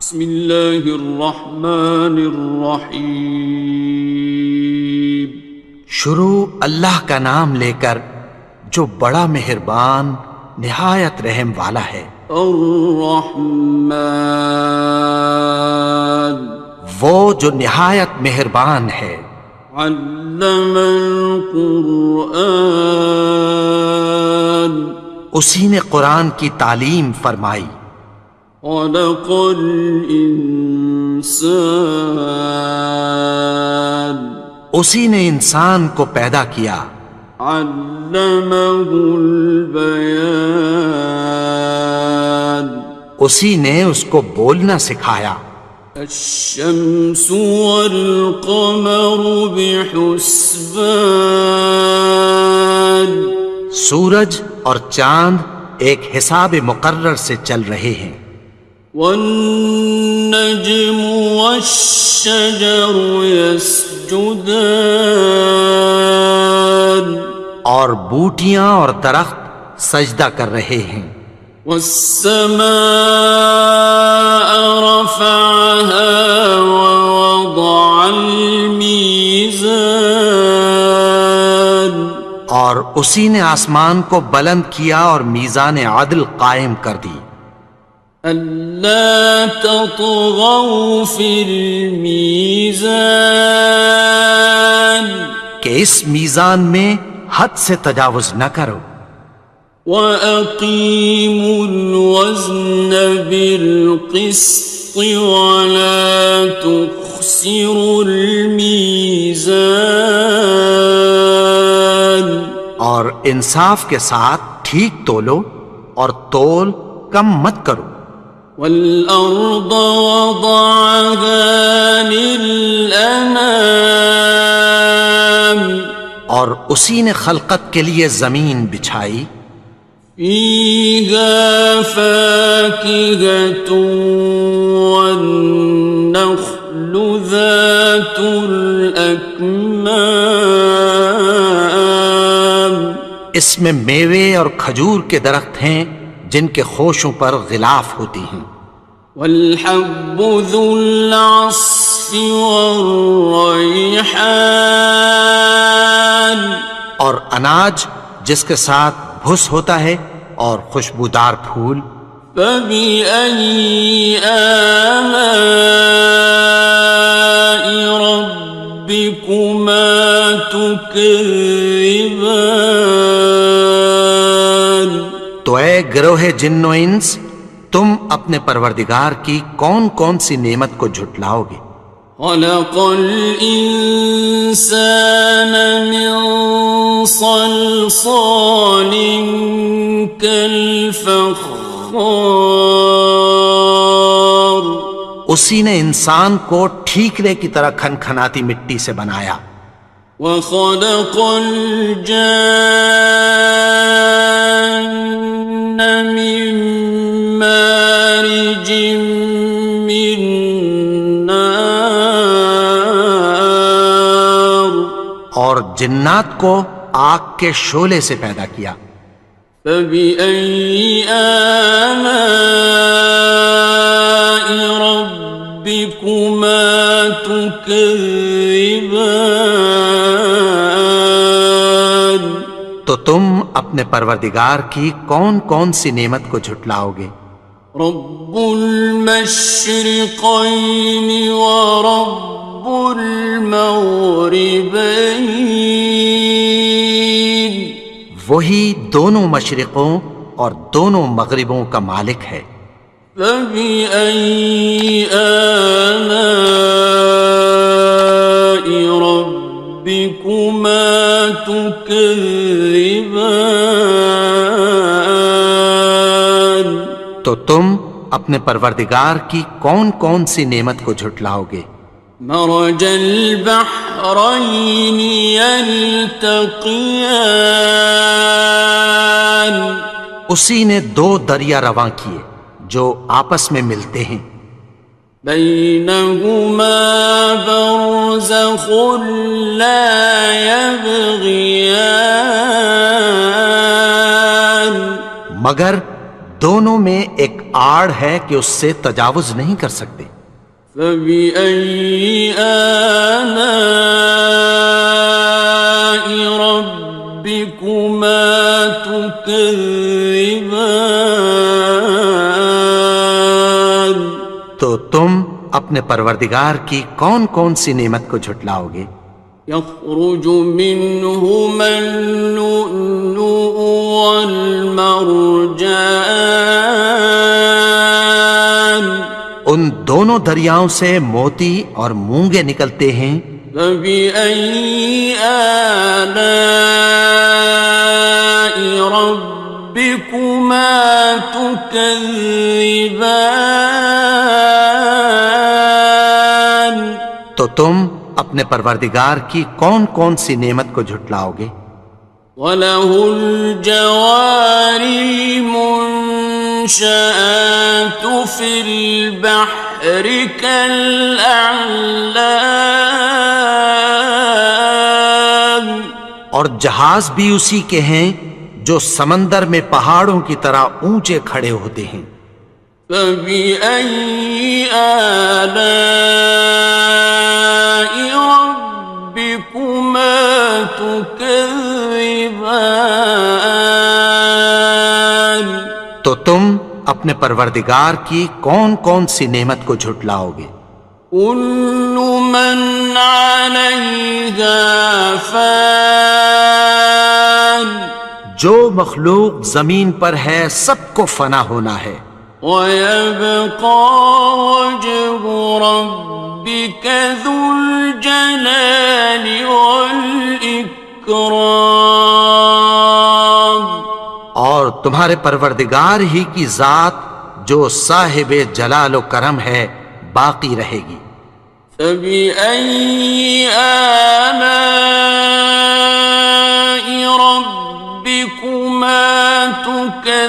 بسم اللہ الرحمن الرحیم۔ شروع اللہ کا نام لے کر جو بڑا مہربان نہایت رحم والا ہے۔ الرحمن، وہ جو نہایت مہربان ہے۔ علم القرآن، اسی نے قرآن کی تعلیم فرمائی۔ خلق الانسان، اسی نے انسان کو پیدا کیا۔ علمہ البیان، اسی نے اس کو بولنا سکھایا۔ الشمس والقمر بحسبان، سورج اور چاند ایک حساب مقرر سے چل رہے ہیں۔ والنجم والشجر يسجدان، اور بوٹیاں اور درخت سجدہ کر رہے ہیں۔ والسماء رفعها ووضع الميزان، اور اسی نے آسمان کو بلند کیا اور میزان عدل قائم کر دی۔ ألا تطغوا في الميزان، کہ اس میزان میں حد سے تجاوز نہ کرو۔ وَأَقِيمُوا الْوَزْنَ بِالْقِسْطِ وَلَا تُخْسِرُوا الْمِيزَانَ، اور انصاف کے ساتھ ٹھیک تولو اور تول کم مت کرو۔ وَالْأَرْضَ وَضَعَهَا لِلْأَنَامِ، اور اسی نے خلقت کے لیے زمین بچھائی۔ فِيهَا فَاكِهَةٌ وَالنَّخْلُ ذَاتُ الْأَكْمَامِ، اس میں میوے اور کھجور کے درخت ہیں جن کے خوشوں پر غلاف ہوتی ہیں۔ وَالْحَبُّ ذُو الْعَصْفِ وَالرَّيْحَانِ، اور اناج جس کے ساتھ بھس ہوتا ہے اور خوشبودار پھول۔ فَبِأَيِّ آلَاءِ رَبِّكُمَا تُكَذِّبَانِ، تو اے گروہ جن و انس، تم اپنے پروردگار کی کون کون سی نعمت کو جھٹلاؤ گے؟ خَلَقَ الْإِنسَانَ مِنْ صَلْصَالٍ كَالْفَخَّارِ، اسی نے انسان کو ٹھیکرے کی طرح کھنکھناتی مٹی سے بنایا۔ وَخَلَقَ الْجَانَّ مِن مَّارِجٍ مِّن نَّارٍ، اور جنات کو آگ کے شعلے سے پیدا کیا۔ فَبِأَيِّ آلَاءِ رَبِّكُمَا تُكَذِّبَانِ، تو تم اپنے پروردگار کی کون کون سی نعمت کو جھٹلاؤ گے؟ رب المشرقین ورب المغربین، وہی دونوں مشرقوں اور دونوں مغربوں کا مالک ہے۔ فَبِأَيِّ آلَاءِ رَبِّكُمَا تُكَذِّبَانِ، تو تم اپنے پروردگار کی کون کون سی نعمت کو جھٹلاؤ گے؟ مرج البحرین یلتقیان، اسی نے دو دریا رواں کیے جو آپس میں ملتے ہیں۔ بینہما برزخ لا یبغیان، مگر دونوں میں ایک آڑ ہے کہ اس سے تجاوز نہیں کر سکتے۔ فبأي آلاء ربكما تكذبان؟ تو تم اپنے پروردگار کی کون کون سی نعمت کو جھٹلاؤ گے؟ يخرج منهما اللؤلؤ والمرجان، ان دونوں دریاؤں سے موتی اور مونگے نکلتے ہیں۔ فبأي آلاء ربكما تكذبان؟ تو تم اپنے پروردگار کی کون کون سی نعمت کو جھٹلاؤ گے؟ وَلَهُ الْجَوَارِ الْمُنشَآتُ فِي الْبَحْرِ كَالْأَعْلَامِ، اور جہاز بھی اسی کے ہیں جو سمندر میں پہاڑوں کی طرح اونچے کھڑے ہوتے ہیں۔ فَبِأَيِّ آلَاءِ رَبِّكُمَا تُكَذِّبَانِ؟ تو تم اپنے پروردگار کی کون کون سی نعمت کو جھٹلاؤ گے؟ كُلُّ مَنْ عَلَيْهَا فَانٍ، جو مخلوق زمین پر ہے سب کو فنا ہونا ہے۔ وَيَبْقَى وَجْهُ رَبِّكَ ذُو الْجَلَالِ وَالْإِكْرَامِ، اور تمہارے پروردگار ہی کی ذات جو صاحب جلال و کرم ہے باقی رہے گی۔ فَبِأَيِّ آلَاءِ رَبِّكُمَا تُكَذِّبَانِ؟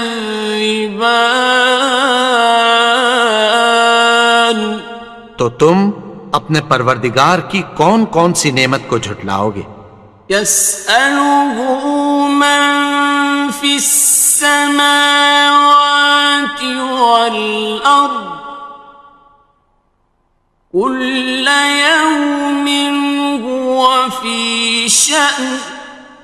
تو تم اپنے پروردگار کی کون کون سی نعمت کو جھٹلاؤ گے؟ يَسْأَلُهُ مَن فِي السَّمَاوَاتِ وَالْأَرْضِ كُلَّ يَوْمٍ هُوَ فِي شَأْنٍ،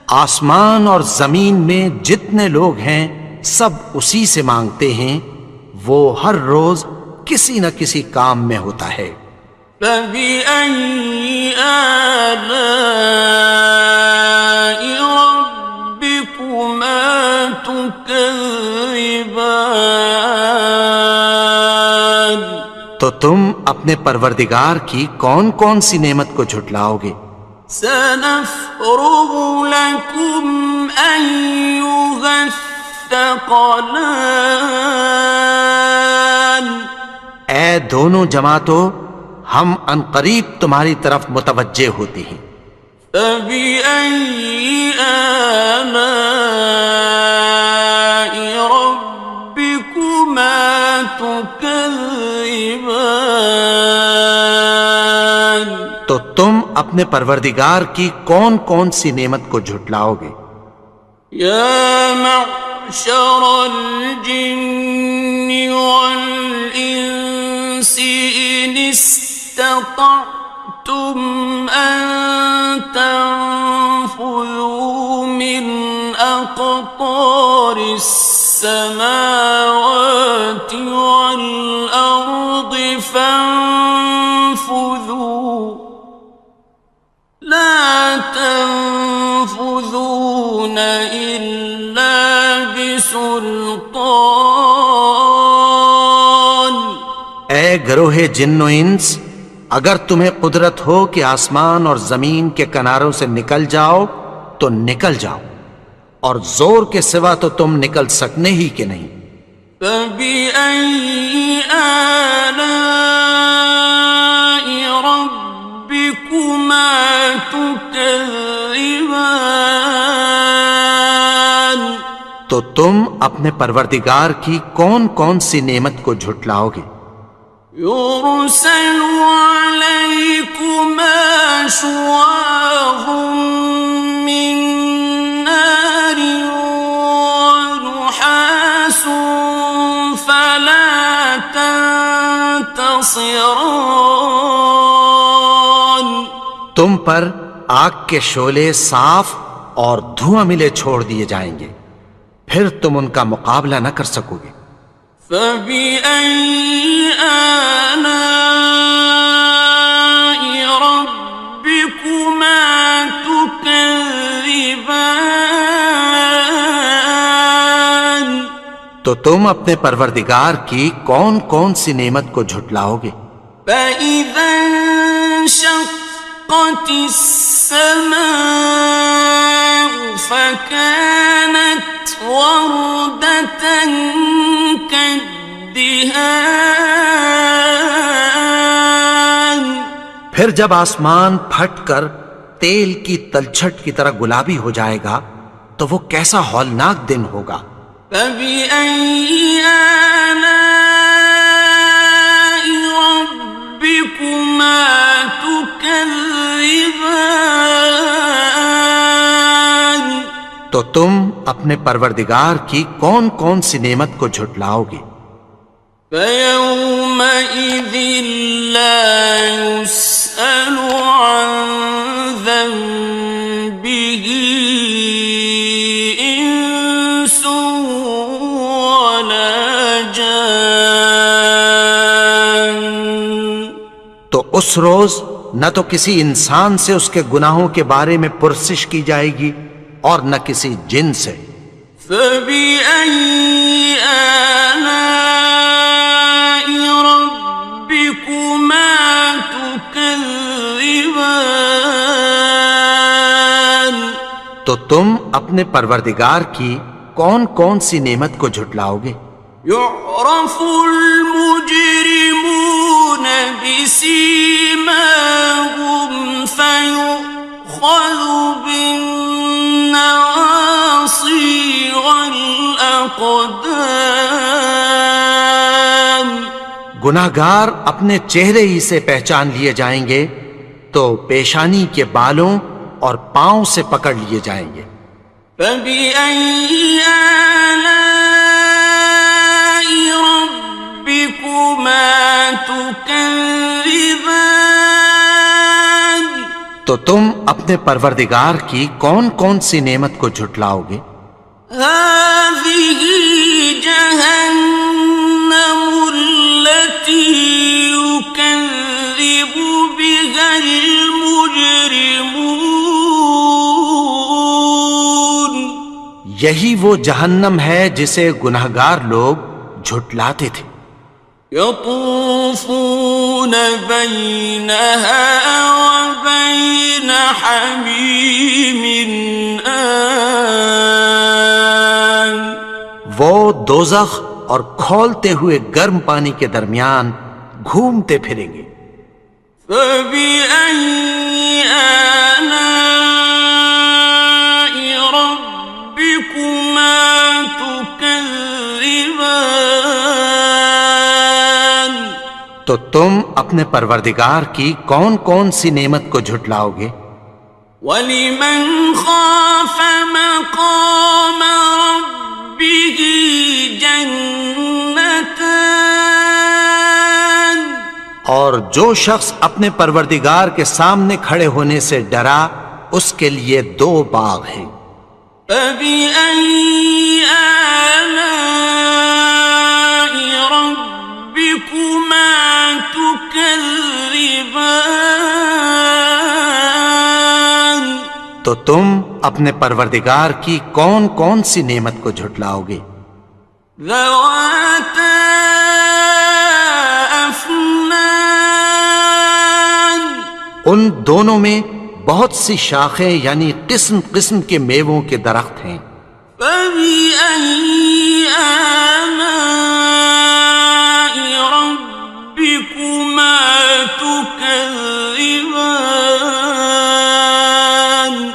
آسمان اور زمین میں جتنے لوگ ہیں سب اسی سے مانگتے ہیں، وہ ہر روز کسی نہ کسی کام میں ہوتا ہے۔ فَبِأَيِّ آلَاءِ رَبِّكُمَا تُكَذِّبَانِ؟ تو تم اپنے پروردگار کی کون کون سی نعمت کو جھٹلاؤ گے؟ سَنَفْرُغُ لَكُمْ أَيُّهَ الثَّقَلَانِ، اے دونوں جماعتوں، ہم عنقریب تمہاری طرف متوجہ ہوتے ہیں۔ فَبِأَيِّ آلَاءِ رَبِّكُمَا تُكَذِّبَانِ؟ تو تم اپنے پروردگار کی کون کون سی نعمت کو جھٹلاؤ گے؟ يَا مَعْشَرَ الْجِنِّ وَالْإِنسِ إِنِ اسْتَطَعْتُمْ أَن تَنفُذُوا مِنْ أَقْطَارِ السَّمَاوَاتِ وَالْأَرْضِ فَانفُذُوا لَا تَنفُذُونَ إِلَّا بِسُلْطَانٍ۔ اے گروہ جن و انس، اگر تمہیں قدرت ہو کہ آسمان اور زمین کے کناروں سے نکل جاؤ تو نکل جاؤ، اور زور کے سوا تو تم نکل سکنے ہی کہ نہیں۔ فَبِأَيِّ آلَاءِ رَبِّكُمَا تُكَذِّبَانِ؟ تو تم اپنے پروردگار کی کون کون سی نعمت کو جھٹلاؤ گے؟ يُرْسَلُ عَلَيْكُمَا شُوَاظٌ مِّن نَّارٍ وَنُحَاسٌ فَلَا خصران. تم پر آگ کے شعلے صاف اور دھواں ملے چھوڑ دیے جائیں گے، پھر تم ان کا مقابلہ نہ کر سکو گے۔ فبأي آلاء ربكما تكذبان. تو تم اپنے پروردگار کی کون کون سی نعمت کو جھٹلاؤ گے؟ فإذا انشقت السماء فكانت وردة كالدهان. پھر جب آسمان پھٹ کر تیل کی تلچھٹ کی طرح گلابی ہو جائے گا تو وہ کیسا ہولناک دن ہوگا۔ فبأي آلاء ربكما تكذبان. تو تم اپنے پروردگار کی کون کون سی نعمت کو جھٹلاؤ گے؟ فيومئذ لا يسأل عن ذنبه إنس ولا جان. تو اس روز نہ تو کسی انسان سے اس کے گناہوں کے بارے میں پرسش کی جائے گی اور نہ کسی جن سے۔ فبأي آلاء ربكما تكذبان. تو تم اپنے پروردگار کی کون کون سی نعمت کو جھٹلاؤ گے؟ يعرف المجرمون بسيماهم فيؤخذ بالنواصي والأقدام. گناہگار اپنے چہرے ہی سے پہچان لیے جائیں گے تو پیشانی کے بالوں اور پاؤں سے پکڑ لیے جائیں گے۔ فبأي آلاء ربكما تكذبان. تو تم اپنے پروردگار کی کون کون سی نعمت کو جھٹلاؤ گے؟ هذه جهنم التي يكذب بها المجرمون. یہی وہ جہنم ہے جسے گناہگار لوگ جھٹلاتے تھے۔ يطوفون بينها وبين حميم آن. وہ دوزخ اور کھولتے ہوئے گرم پانی کے درمیان گھومتے پھریں گے۔ فبأي آلاء ربكما تكذبان. تو تم اپنے پروردگار کی کون کون سی نعمت کو جھٹلاؤ گے؟ وَلِمَنْ خَافَ مَقَامَ رَبِّهِ جَنَّتَانِ. اور جو شخص اپنے پروردگار کے سامنے کھڑے ہونے سے ڈرا اس کے لیے دو باغ ہیں۔ فَبِأَيِّ آلَاءِ رَبِّكُمَا تُكَذِّبَانِ. تو تم اپنے پروردگار کی کون کون سی نعمت کو جھٹلاؤ گے؟ ذَوَاتَا أَفْنَانٍ. ان دونوں میں بہت سی شاخیں یعنی قسم قسم کے میووں کے درخت ہیں۔ فَبِأَيِّ آلَاءِ رَبِّكُمَا تُكَذِّبَانِ.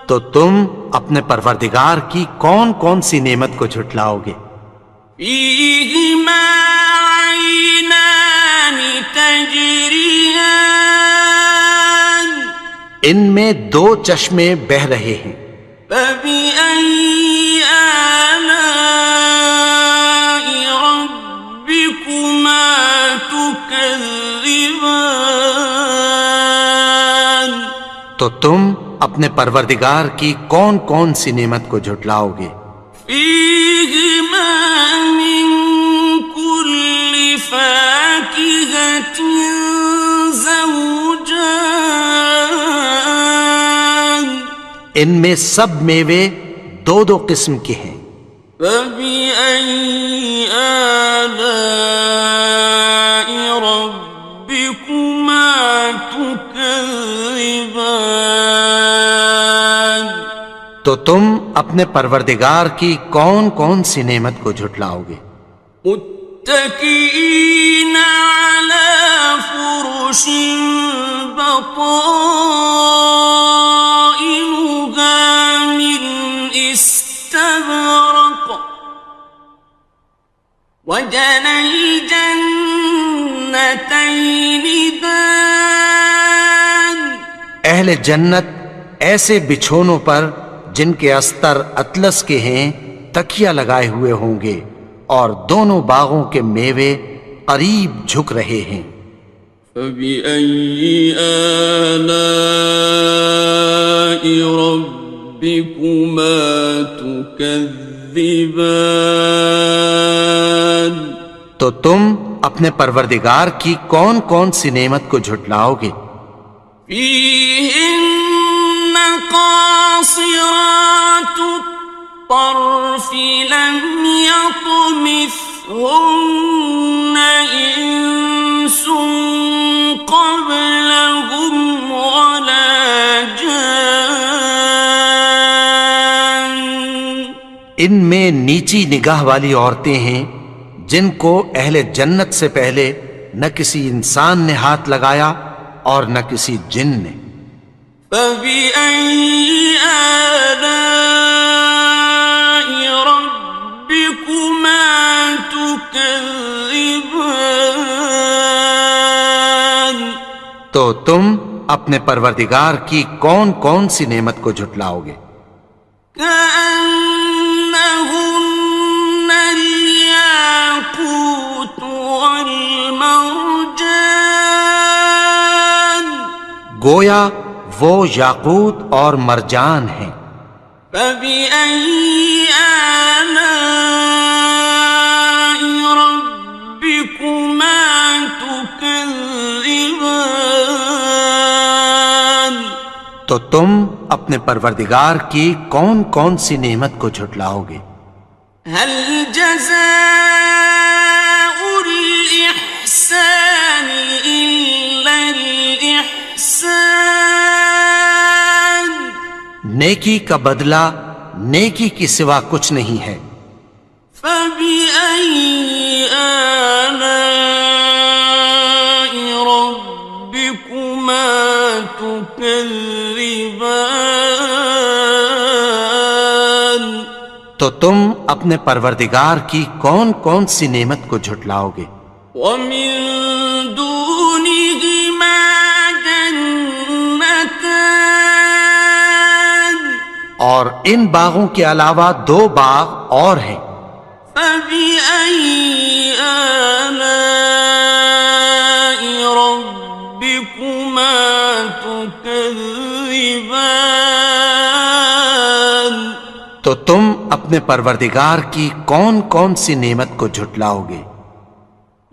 تو تم اپنے پروردگار کی کون کون سی نعمت کو جھٹلاؤ گے؟ فِيهِمَا عَيْنَانِ تَجْرِيَانِ. ان میں دو چشمے بہہ رہے ہیں۔ فَبِأَيِّ آلَاءِ رَبِّكُمَا تُكَذِّبَانِ. تم اپنے پروردگار کی کون کون سی نعمت کو جھٹلاؤ گے؟ فيهما من كل فاكهة زوجان ان میں سب میوے دو دو قسم کے ہیں۔ فبأي آلاء ربكما تكذبان تو تم اپنے پروردگار کی کون کون سی نعمت کو جھٹلاؤ گے؟ متكئين على فرش بطائنها من استبرق وجنى الجنتين دان اہل جنت ایسے بچھونوں پر جن کے استر اطلس کے ہیں تکیہ لگائے ہوئے ہوں گے، اور دونوں باغوں کے میوے قریب جھک رہے ہیں۔ فبأي آلاء ربكما تكذبان تو تم اپنے پروردگار کی کون کون سی نعمت کو جھٹلاؤ گے؟ فيهن قاصرات الطرف لم يطمثهن إنس قبلهم ولا جان ان میں نیچی نگاہ والی عورتیں ہیں جن کو اہل جنت سے پہلے نہ کسی انسان نے ہاتھ لگایا اور نہ کسی جن نے۔ فبأي آلاء ربكما تكذبان تو تم اپنے پروردگار کی کون کون سی نعمت کو جھٹلاؤ گے؟ كأنهن الياقوت والمرجان گویا وہ یاقوت اور مرجان ہیں۔ فبأي آلاء ربكما تكذبان تو تم اپنے پروردگار کی کون کون سی نعمت کو جھٹلاؤ گے؟ هل جزاء الإحسان إلا الإحسان نیکی کا بدلہ نیکی کی سوا کچھ نہیں ہے۔ فبأي آلاء ربكما تكذبان تو تم اپنے پروردگار کی کون کون سی نعمت کو جھٹلاؤ گے؟ ومن دونهما جنتان اور ان باغوں کے علاوہ دو باغ اور ہیں۔ فبأي آلاء ربكما تكذبان تو تم اپنے پروردگار کی کون کون سی نعمت کو جھٹلاؤ گے؟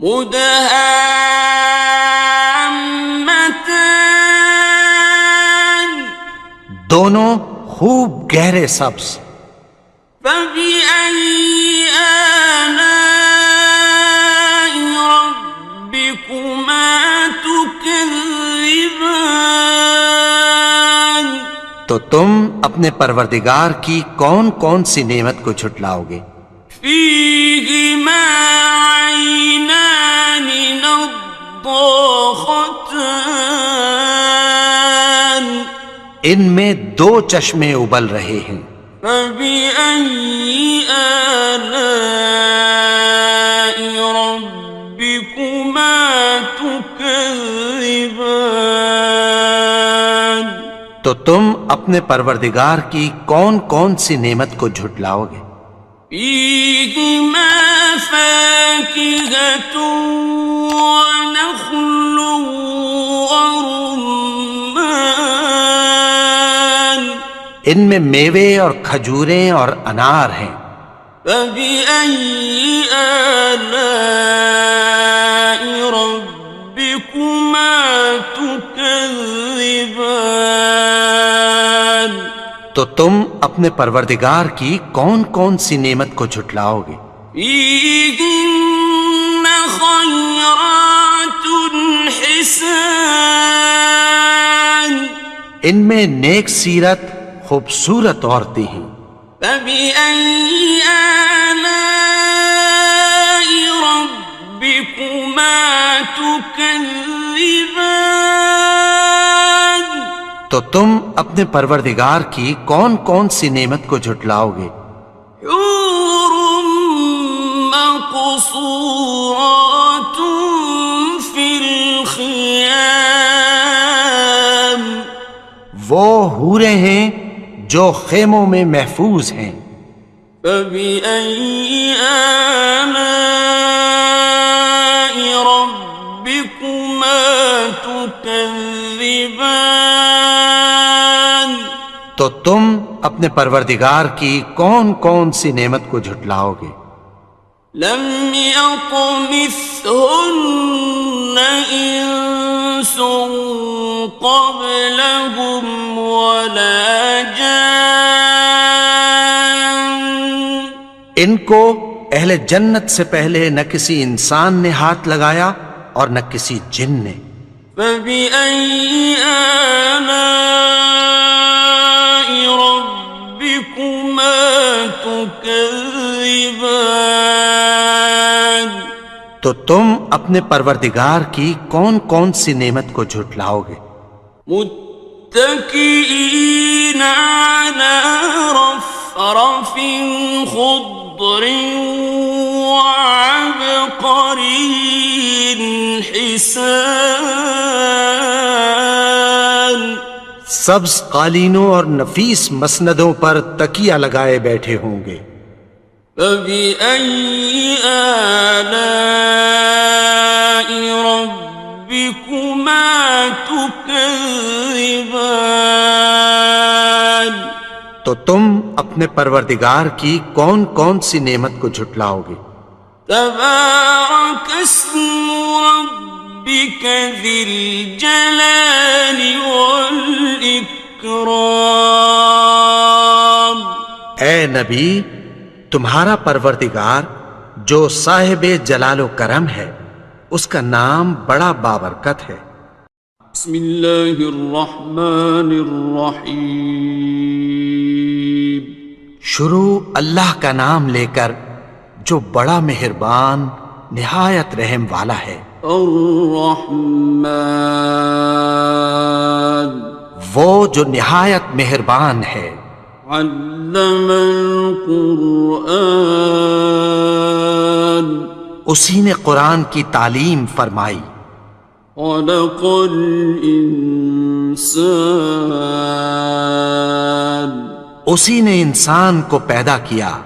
مدهامتان دونوں خوب گہرے سبز۔ فبأي آلاء ربكما تكذبان تو تم اپنے پروردگار کی کون کون سی نعمت کو جھٹلاؤ گے؟ فيهما عينان نضاختان ان میں دو چشمے ابل رہے ہیں۔ فبأي آلاء ربكما تكذبان تو تم اپنے پروردگار کی کون کون سی نعمت کو جھٹلاؤ گے؟ فيهما فاكهة ونخل ورمان ان میں میوے اور کھجوریں اور انار ہیں۔ فبأي آلاء ربكما تكذبان؟ تو تم اپنے پروردگار کی کون کون سی نعمت کو جھٹلاؤ گے؟ فيهن خيرات حسان، ان میں نیک سیرت خوبصورت عورتیں ہیں۔ فبأي آلاء ربكما تكذبان؟ تو تم اپنے پروردگار کی کون کون سی نعمت کو جھٹلاؤ گے؟ حور مقصورات في الخيام، وہ حوریں ہیں جو خیموں میں محفوظ ہیں۔ فبأي آلاء ربكما تكذبان؟ تو تم اپنے پروردگار کی کون کون سی نعمت کو جھٹلاؤ گے؟ لم يطمثهن إنس قبلهم ولا جان، ان کو اہل جنت سے پہلے نہ کسی انسان نے ہاتھ لگایا اور نہ کسی جن نے۔ فبأي آلاء ربكما تكذبان؟ تو تم اپنے پروردگار کی کون کون سی نعمت کو جھٹلاؤ گے؟ متكئين على رفرف خضر وعبقري حسان، سبز قالینوں اور نفیس مسندوں پر تکیہ لگائے بیٹھے ہوں گے۔ فبأي آلاء ربكما تكذبان؟ تو تم اپنے پروردگار کی کون کون سی نعمت کو جھٹلاؤ گے؟ تبارك اسم ربك ذي الجلال والإكرام۔ اے نبی، تمہارا پروردگار جو صاحب جلال و کرم ہے، اس کا نام بڑا بابرکت ہے۔ بسم اللہ الرحمن الرحیم، شروع اللہ کا نام لے کر جو بڑا مہربان نہایت رحم والا ہے۔ الرحمن، وہ جو نہایت مہربان ہے۔ علم القرآن، اسی نے قرآن کی تعلیم فرمائی۔ خلق الانسان، اسی نے انسان کو پیدا کیا۔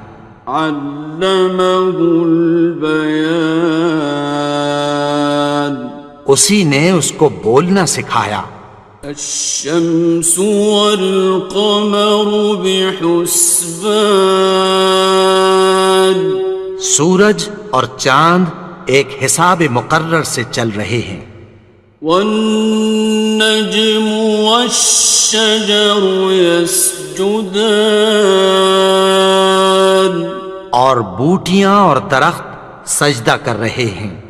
علمہ البیان، اسی نے اس کو بولنا سکھایا۔ الشمس والقمر بحسبان، سورج اور چاند ایک حساب مقرر سے چل رہے ہیں۔ والنجم والشجر يسجدان، اور بوٹیاں اور درخت سجدہ کر رہے ہیں۔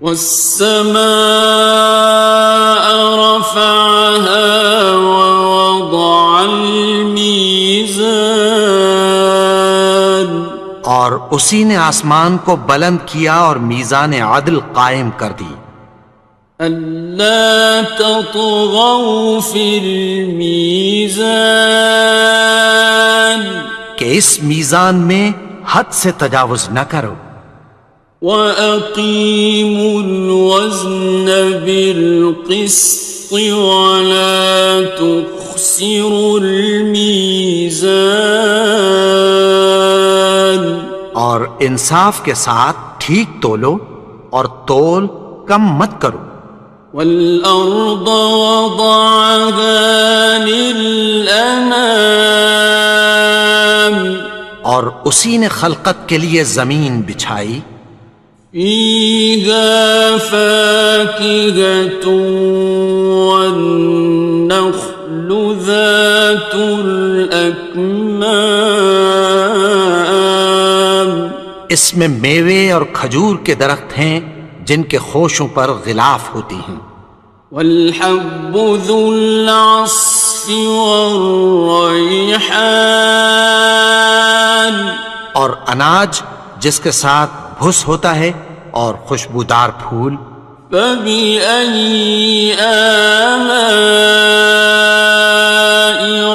والسماء رفعها ووضع الميزان، اور اسی نے آسمان کو بلند کیا اور میزان عدل قائم کر دی۔ ألا تطغوا في الميزان، کہ اس میزان میں حد سے تجاوز نہ کرو۔ وَأَقِيمُوا الْوَزْنَ بِالْقِسْطِ وَلَا تُخْسِرُوا الْمِيزَانَ، اور انصاف کے ساتھ ٹھیک تولو اور تول کم مت کرو۔ وَالْأَرْضَ وَضَعَهَا لِلْأَنَامِ، اور اسی نے خلقت کے لیے زمین بچھائی، فيها فاكهة والنخل ذات الأكمام، اس میں میوے اور کھجور کے درخت ہیں جن کے خوشوں پر غلاف ہوتی ہیں، والحب ذو العصف والريحان، اور اناج جس کے ساتھ بھس ہوتا ہے اور خوشبودار پھول، فبأي آلاء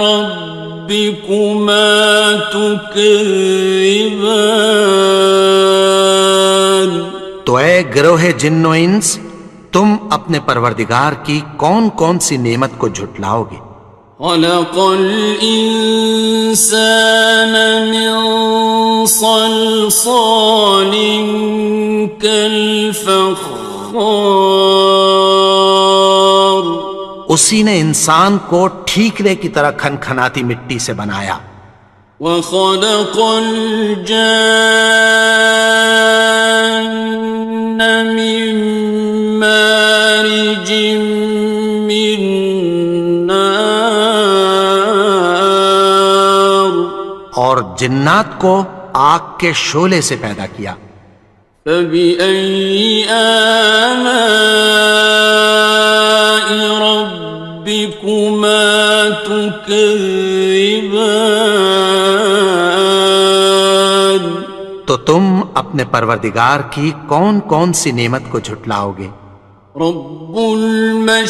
ربكما تكذبان؟ تو اے گروہ جن و انس، تم اپنے پروردگار کی کون کون سی نعمت کو جھٹلاؤ گے؟ خلق الإنسان من صلصال كالفخار، اسی نے انسان کو ٹھیکرے کی طرح کھنکھناتی مٹی سے بنایا، وخلق الجان من مارج من نار، اور جنات کو آگ کے شعلے سے پیدا کیا، فبأي آلاء ربكما تكذبان؟ تو تم اپنے پروردگار کی کون کون سی نعمت کو جھٹلاؤ گے؟ رب المشرقين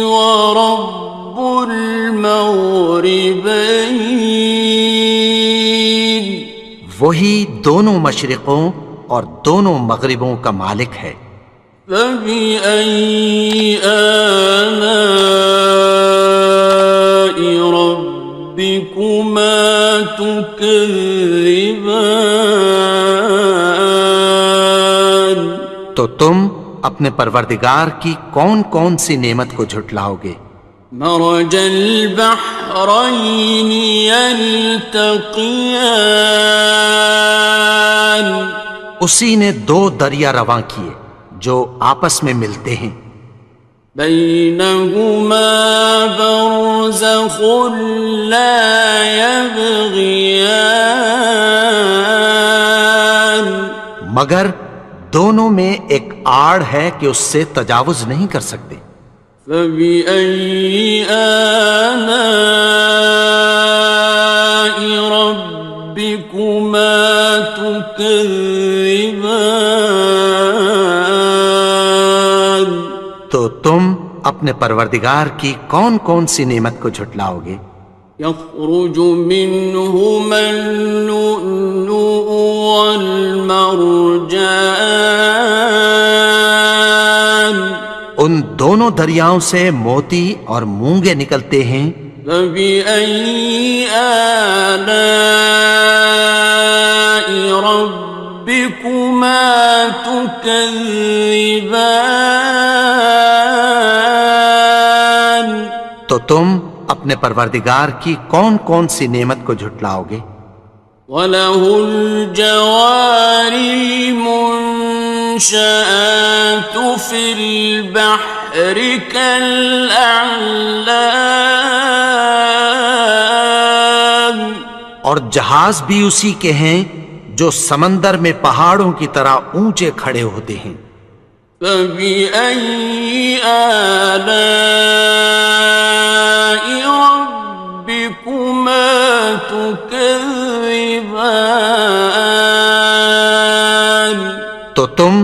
ورب المغربين، وہی دونوں مشرقوں اور دونوں مغربوں کا مالک ہے، فبأي آلاء ربكما تكذبان؟ تو تم اپنے پروردگار کی کون کون سی نعمت کو جھٹلاؤ گے؟ مرج البحرين يلتقيان، اسی نے دو دریا رواں کیے جو آپس میں ملتے ہیں، بينهما برزخ لا يبغيان، مگر دونوں میں ایک آڑ ہے کہ اس سے تجاوز نہیں کر سکتے، فبأي آلاء ربكما تكذبان؟ تو تم اپنے پروردگار کی کون کون سی نعمت کو جھٹلاؤ گے؟ يخرج منهما اللؤلؤ والمرجان، ان دونوں دریاؤں سے موتی اور مونگے نکلتے ہیں، فبأي آلاء ربكما تكذبان؟ تو تم اپنے پروردگار کی کون کون سی نعمت کو جھٹلاؤ گے؟ وَلَهُ الْجَوَارِ الْمُنشَآتُ فِي الْبَحْرِ كَالْأَعْلَامِ، اور جہاز بھی اسی کے ہیں جو سمندر میں پہاڑوں کی طرح اونچے کھڑے ہوتے ہیں، فَبِأَيِّ آلَاءِ رَبِّكُمَا تُكَذِّبَانِ؟ تو تم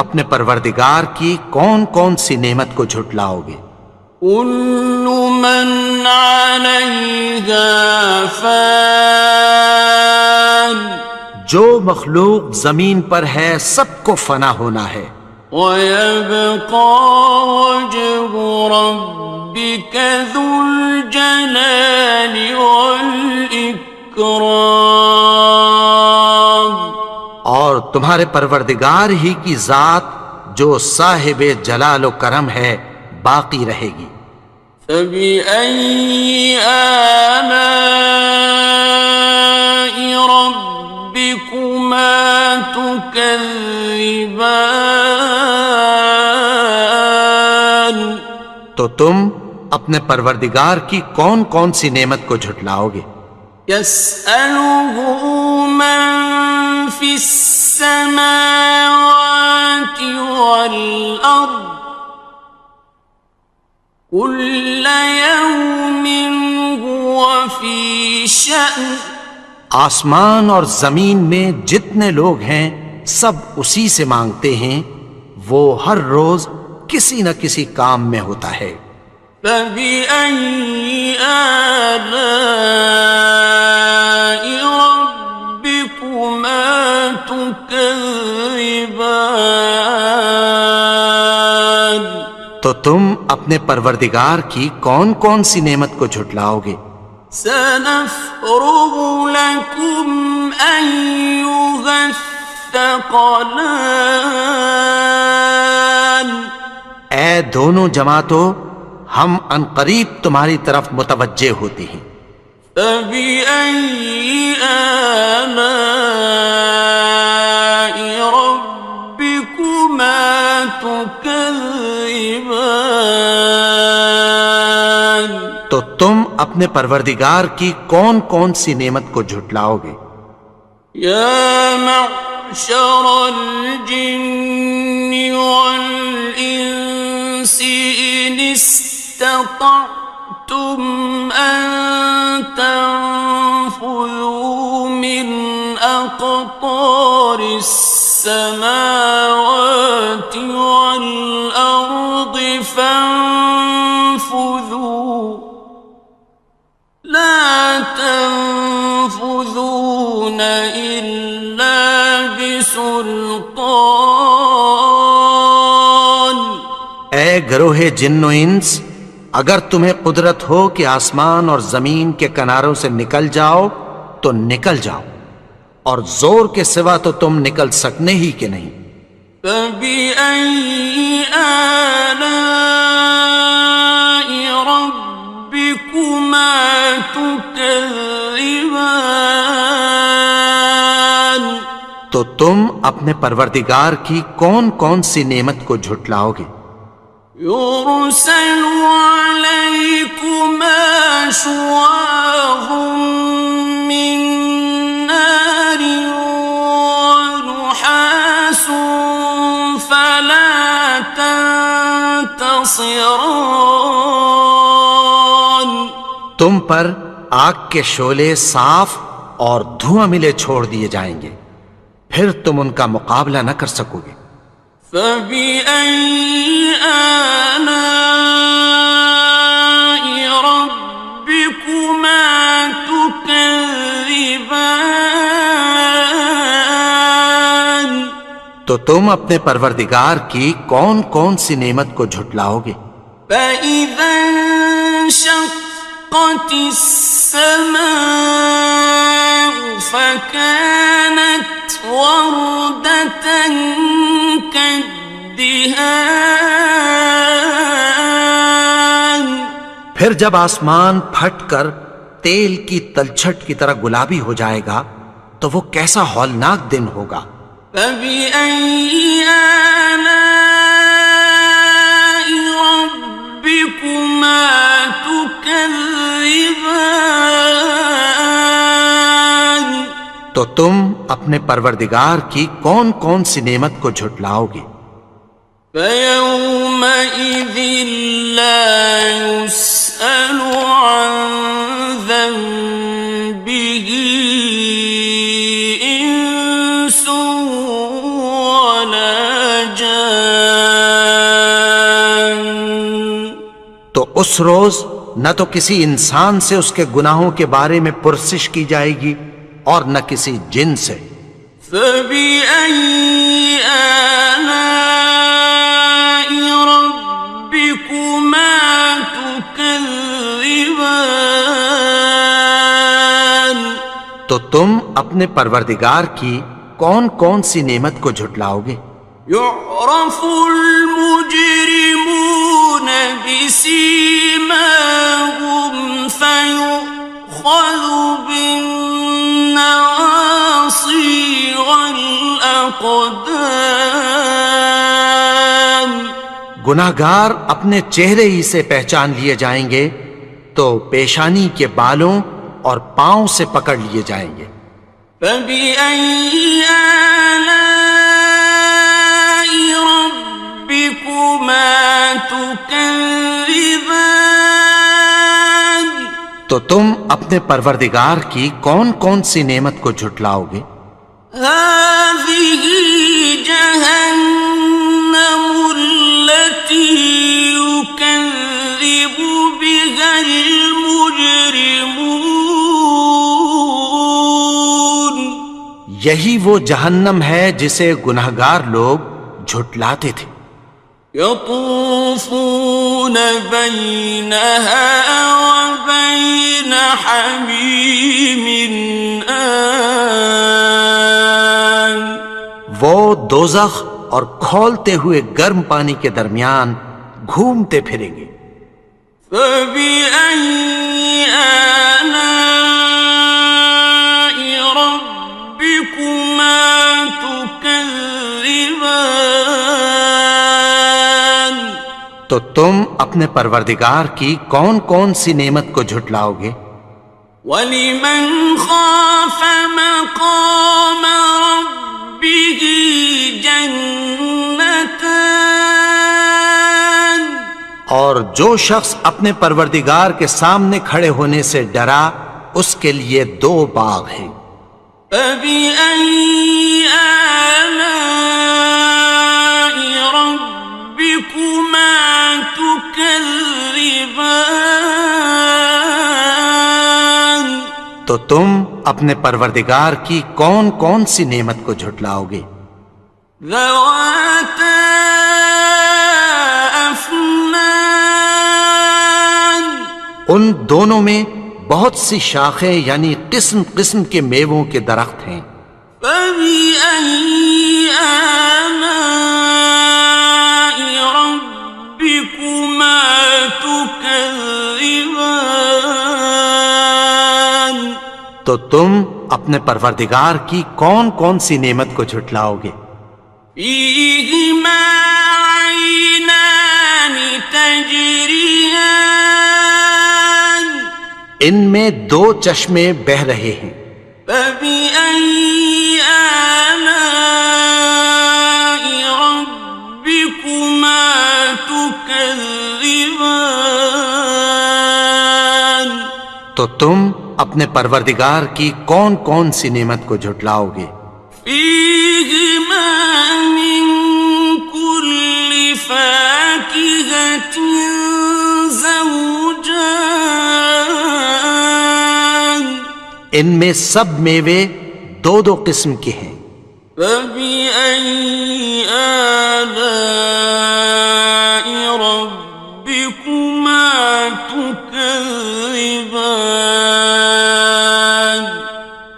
اپنے پروردگار کی کون کون سی نعمت کو جھٹلاؤ گے؟ كُلُّ مَنْ عَلَيْهَا فَانٍ، جو مخلوق زمین پر ہے سب کو فنا ہونا ہے، وَيَبْقَى وَجْهُ رَبِّكَ ذُو الْجَلَالِ وَالْإِكْرَامِ، اور تمہارے پروردگار ہی کی ذات جو صاحب جلال و کرم ہے باقی رہے گی، فبأي آلاء ربكما تكذبان؟ تو تم اپنے پروردگار کی کون کون سی نعمت کو جھٹلاؤ گے؟ يسأله من في السماوات والأرض كل يوم هو في شأن. آسمان اور زمین میں جتنے لوگ ہیں سب اسی سے مانگتے ہیں، وہ ہر روز کسی نہ کسی کام میں ہوتا ہے۔ فبأي آلاء ربكما تكذبان؟ تو تم اپنے پروردگار کی کون کون سی نعمت کو جھٹلاؤ گے؟ سنفرغ لكم أيها الثقلان. اے دونوں جماعتوں، ہم عنقریب تمہاری طرف متوجہ ہوتے ہیں۔ فبأي آلاء ربكما تكذبان؟ تو تم اپنے پروردگار کی کون کون سی نعمت کو جھٹلاؤ گے؟ یا معشر الجن والانس ان استطعتم ان تنفذوا من اقطار السماوات والارض فانفذوا لا تنفذون إلا بسلطان. اے گروہ جن و انس، اگر تمہیں قدرت ہو کہ آسمان اور زمین کے کناروں سے نکل جاؤ تو نکل جاؤ، اور زور کے سوا تو تم نکل سکنے ہی کہ نہیں۔ فبأي آلاء ربكما تكذبان؟ تو تم اپنے پروردگار کی کون کون سی نعمت کو جھٹلاؤ گے؟ يرسل عليكما شواظ من نار ونحاس فلا تنتصران. تم پر آگ کے شعلے صاف اور دھواں ملے چھوڑ دیے جائیں گے، پھر تم ان کا مقابلہ نہ کر سکو گے۔ فبأي آلاء ربكما تكذبان؟ تو تم اپنے پروردگار کی کون کون سی نعمت کو جھٹلاؤ گے؟ فإذا انشقت السماء فكانت وردة كالدهان. پھر جب آسمان پھٹ کر تیل کی تلچھٹ کی طرح گلابی ہو جائے گا تو وہ کیسا ہولناک دن ہوگا۔ فبأي آلاء ربكما تكذبان؟ تو تم اپنے پروردگار کی کون کون سی نعمت کو جھٹلاؤ گے؟ فيومئذ لا يسأل عن ذنبه إنس ولا جان. تو اس روز نہ تو کسی انسان سے اس کے گناہوں کے بارے میں پرسش کی جائے گی اور نہ کسی جن سے۔ فبأي آلاء ربكما تكذبان؟ تو تم اپنے پروردگار کی کون کون سی نعمت کو جھٹلاؤ گے؟ يعرف المجرمون بسيماهم الأقدام گناہگار اپنے چہرے ہی سے پہچان لیے جائیں گے تو پیشانی کے بالوں اور پاؤں سے پکڑ لیے جائیں گے. فبأي آلاء ربكما تكذبان تو تم اپنے پروردگار کی کون کون سی نعمت کو جھٹلاؤ گے؟ هذه جهنم التي يكذب بها المجرمون یہی وہ جہنم ہے جسے گناہگار لوگ جھٹلاتے تھے. يطوفون بينها وبين حميم آن وہ دوزخ اور کھولتے ہوئے گرم پانی کے درمیان گھومتے پھریں گے. فبأي آلاء ربكما تكذبان تو تم اپنے پروردگار کی کون کون سی نعمت کو جھٹلاؤ گے؟ وَلِمَنْ خَافَ مَقَامَ رَبِّهِ جَنَّتَانِ اور جو شخص اپنے پروردگار کے سامنے کھڑے ہونے سے ڈرا اس کے لیے 2 باغ ہیں. فَبِأَيِّ آلَاءِ رَبِّكُمَا تُكَذِّبَانِ تو تم اپنے پروردگار کی کون کون سی نعمت کو جھٹلاؤ گے؟ ذَوَاتَا أَفْنَانٍ ان دونوں میں بہت سی شاخیں یعنی قسم قسم کے میووں کے درخت ہیں. فَبِأَيِّ آلَاءِ رَبِّكُمَا تُكَذِّبَانِ تو تم اپنے پروردگار کی کون کون سی نعمت کو جھٹلاؤ گے؟ فِيهِمَا عَيْنَانِ تَجْرِيَانِ ان میں 2 چشمے بہ رہے ہیں. فَبِأَيِّ آلَاءِ رَبِّكُمَا تُكَذِّبَانِ تو تم اپنے پروردگار کی کون کون سی نعمت کو جھٹلاؤ گے؟ فِيهِمَا مِن كُلِّ فَاكِهَةٍ زَوْجَانِ ان میں سب میوے 2 قسم کے ہیں. فَبِأَيِّ آلَاءِ رَبِّكُمَا تُكَذِّبَانِ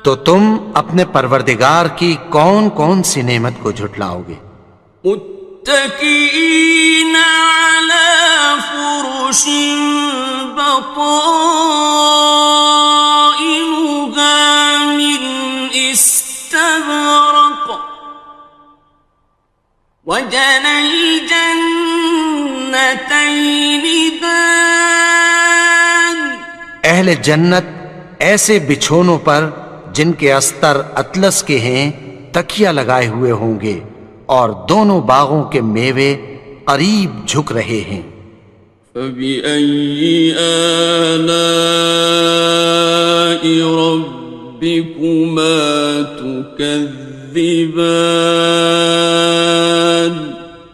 تو تم اپنے پروردگار کی کون کون سی نعمت کو جھٹلاؤ گے؟ متكئين على فرش بطائنها من استبرق وجنى الجنتين دان اہل جنت ایسے بچھونوں پر جن کے استر اطلس کے ہیں تکیہ لگائے ہوئے ہوں گے اور دونوں باغوں کے میوے قریب جھک رہے ہیں. فَبِأَيِّ آلَاءِ رَبِّكُمَا تُكَذِّبَانِ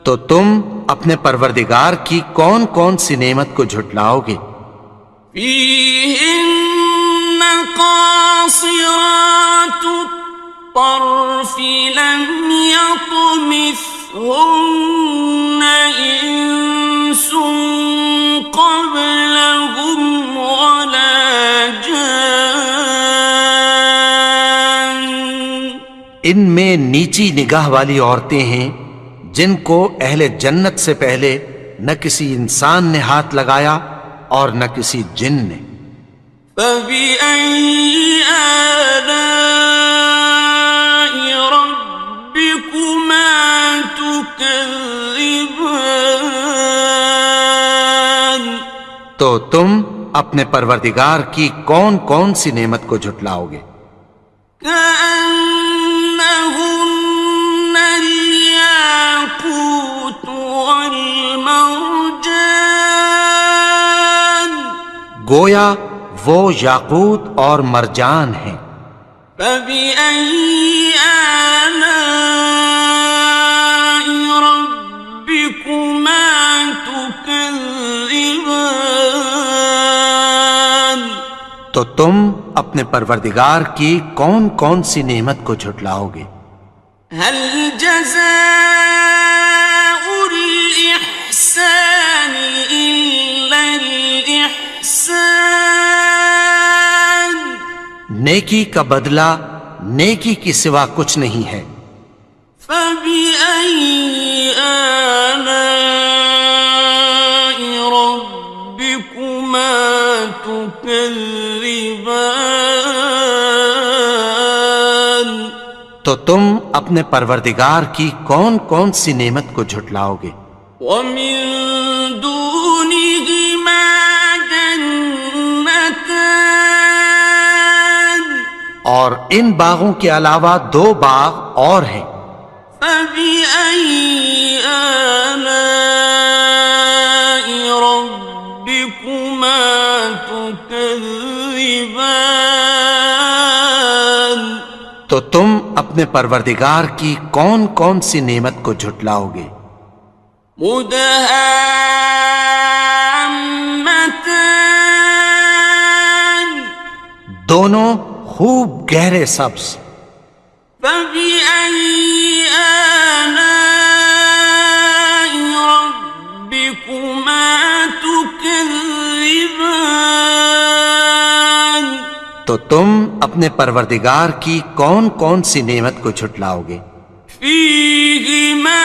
تو تم اپنے پروردگار کی کون کون سی نعمت کو جھٹلاؤ گے؟ فِيهِنَّ قَاصِرَاتُ الطَّرْفِ لَمْ يَطْمِثْهُنَّ إِنسٌ قَبْلَهُمْ وَلَا جَانٌّ ان میں نیچی نگاہ والی عورتیں ہیں جن کو اہل جنت سے پہلے نہ کسی انسان نے ہاتھ لگایا اور نہ کسی جن نے. فَبِأَيِّ آلَاءِ رَبِّكُمَا تكذبان تو تم اپنے پروردگار کی کون کون سی نعمت کو جھٹلاؤ گے؟ كأنهن الياقوت والمرجان گویا وہ یاقوت اور مرجان ہیں۔ فبأي آلاء ربكما تكذبان تو تم اپنے پروردگار کی کون کون سی نعمت کو جھٹلاؤ گے؟ هل جزاء الإحسان إلا الإحسان نیکی کا بدلہ نیکی کی سوا کچھ نہیں ہے۔ فبأي آلاء ربكما تكذبان تو تم اپنے پروردگار کی کون کون سی نعمت کو جھٹلاؤ گے؟ ومن دونهما جنتان اور ان باغوں کے علاوہ دو باغ اور ہیں۔ فبأي آلاء ربكما تكذبان تو تم اپنے پروردگار کی کون کون سی نعمت کو جھٹلاؤ گے؟ مدهامتان دونوں خوب گہرے سبز۔ فبأي آلاء ربكما تكذبان تو تم اپنے پروردگار کی کون کون سی نعمت کو جھٹلاؤ گے؟ فيهما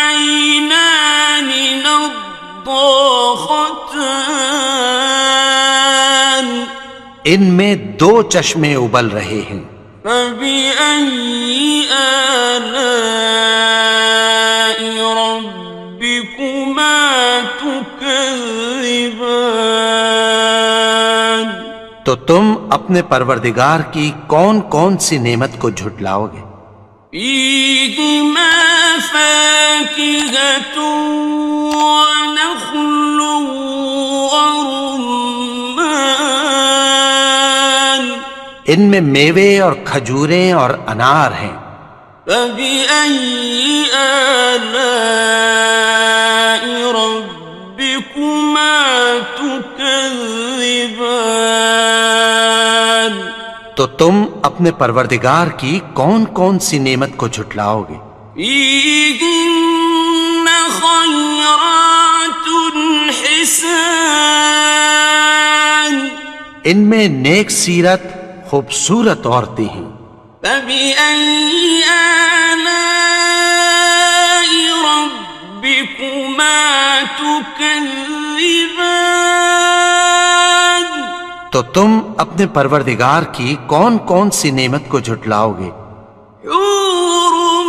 عينان نضاختان ان میں دو چشمے ابل رہے ہیں۔ فبأي آلاء ربكما تكذبان تو تم اپنے پروردگار کی کون کون سی نعمت کو جھٹلاؤ گے؟ فيهما فاكهة ونخل ورمان ان میں میوے اور کھجوریں اور انار ہیں۔ فبأي آلاء ربكما تكذبان تو تم اپنے پروردگار کی کون کون سی نعمت کو جھٹلاؤ گے؟ فيهن خيرات حسان ان میں نیک سیرت خوبصورت عورتیں ہیں۔ فبأي آلاء ربكما تكذبان تو تم اپنے پروردگار کی کون کون سی نعمت کو جھٹلاؤ گے؟ حور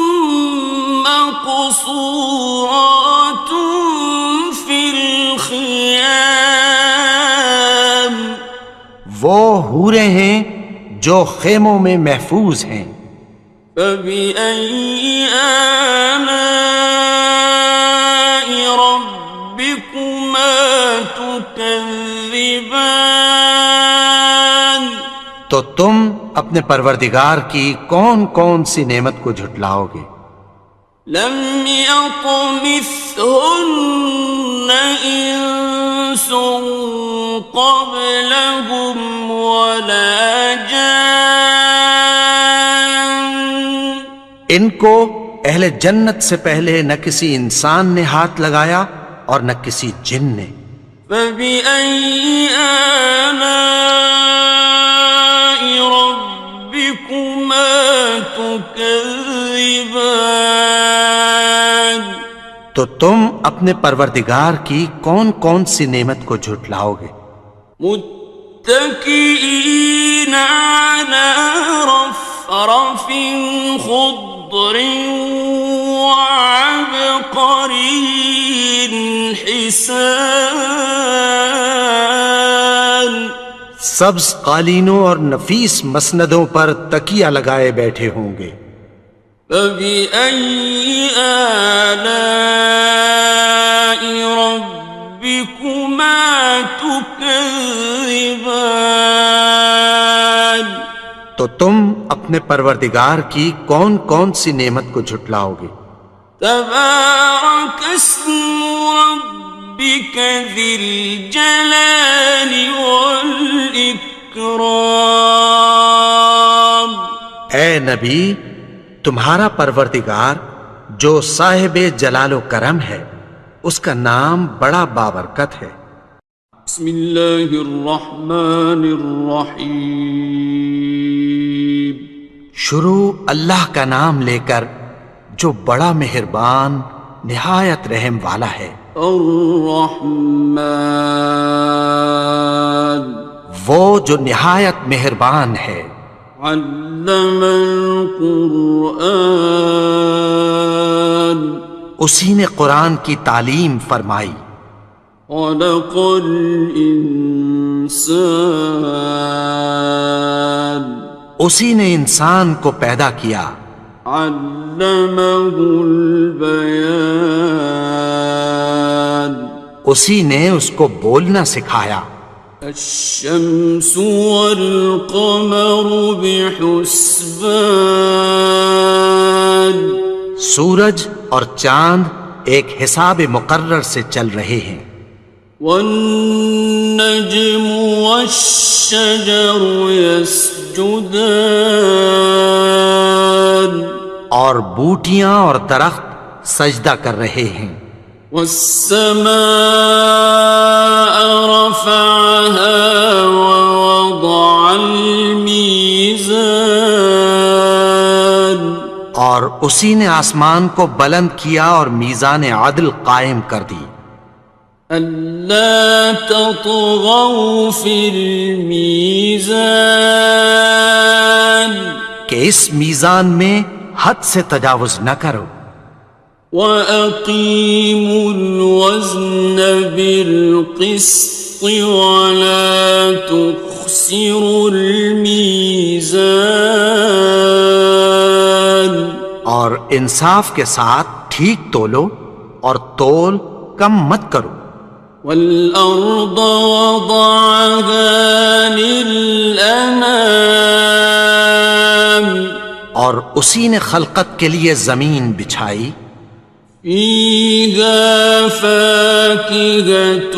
مقصورات في الخيام وہ حوریں ہیں جو خیموں میں محفوظ ہیں۔ فبأي آلاء ربكما تكذبان تو تم اپنے پروردگار کی کون کون سی نعمت کو جھٹلاؤ گے؟ لم يطمثهن إنس قبلهم ولا جان ان کو اہل جنت سے پہلے نہ کسی انسان نے ہاتھ لگایا اور نہ کسی جن نے۔ فبأي آلاء ربكما تكذبان تو تم اپنے پروردگار کی کون کون سی نعمت کو جھٹلاؤ گے؟ متكئين على رفرف خضر وعبقري حسان سبز قالینوں اور نفیس مسندوں پر تکیہ لگائے بیٹھے ہوں گے. فبأي آلاء ربكما تكذبان تو تم اپنے پروردگار کی کون کون سی نعمت کو جھٹلاؤ گے؟ تبارك اسم ربك ذي الجلال والإكرام. اے نبی، تمہارا پروردگار جو صاحب جلال و کرم ہے، اس کا نام بڑا بابرکت ہے. بسم اللہ الرحمن الرحیم. شروع اللہ کا نام لے کر جو بڑا مہربان نہایت رحم والا ہے. الرحمن وہ جو نہایت مہربان ہے. علم القرآن اسی نے قرآن کی تعلیم فرمائی. خلق الانسان اسی نے انسان کو پیدا کیا. علمہ البیان اسی نے اس کو بولنا سکھایا. الشمس والقمر بحسبان سورج اور چاند ایک حساب مقرر سے چل رہے ہیں. والنجم والشجر يسجدان اور بوٹیاں اور درخت سجدہ کر رہے ہیں. والسماء رفعها ووضع الميزان اور اسی نے آسمان کو بلند کیا اور میزان عدل قائم کر دی. ألا تطغوا في الميزان کہ اس میزان میں حد سے تجاوز نہ کرو. وَأَقِيمُوا الْوَزْنَ بِالْقِسْطِ وَلَا تُخْسِرُوا الْمِيزَانَ اور انصاف کے ساتھ ٹھیک تولو اور تول کم مت کرو. وَالْأَرْضَ وَضَعَهَا لِلْأَنَامِ اور اسی نے خلقت کے لیے زمین بچھائی. فِيهَا فَاكِهَةٌ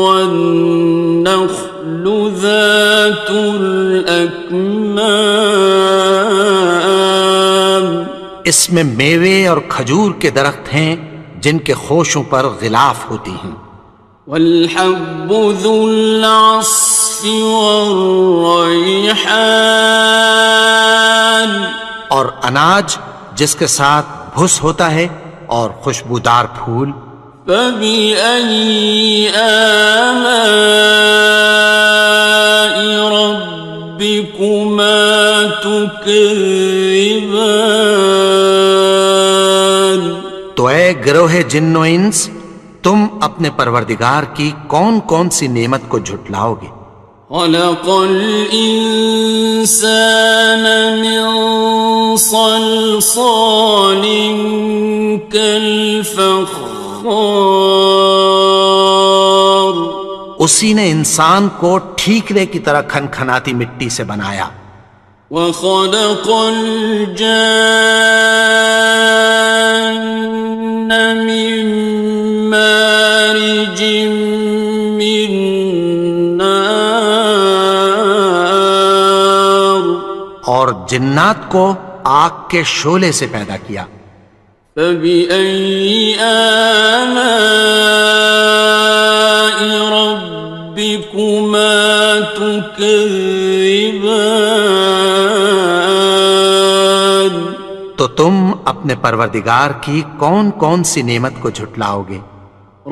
وَالنَّخْلُ ذَاتُ الْأَكْمَامِ اس میں میوے اور کھجور کے درخت ہیں جن کے خوشوں پر غلاف ہوتی ہیں. وَالْحَبُّ ذُو الْعَصْفِ وَالرَّيْحَانِ اور اناج جس کے ساتھ بھس ہوتا ہے اور خوشبودار پھول. فَبِأَيِّ آلَاءِ رَبِّكُمَا تُكَذِّبَانِ تو اے گروہ جن و انس، تم اپنے پروردگار کی کون کون سی نعمت کو جھٹلاؤ گے؟ خلق الإنسان من صلصال كالفخار اسی نے انسان کو ٹھیکرے کی طرح کھنکھناتی مٹی سے بنایا. وخلق الجان من مارج من نار اور جنات کو آگ کے شعلے سے پیدا کیا. فبأي آلاء ربكما تكذبان تو تم اپنے پروردگار کی کون کون سی نعمت کو جھٹلاؤ گے؟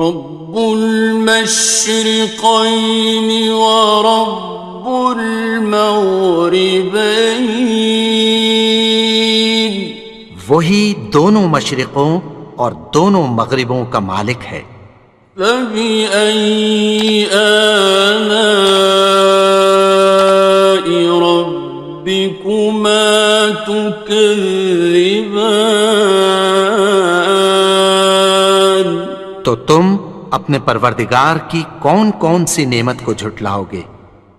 رب المشرقين ورب المغربين وہی دونوں مشرقوں اور دونوں مغربوں کا مالک ہے۔ فبأي آلاء ربكما تكذبان؟ تو تم اپنے پروردگار کی کون کون سی نعمت کو جھٹلاؤ گے؟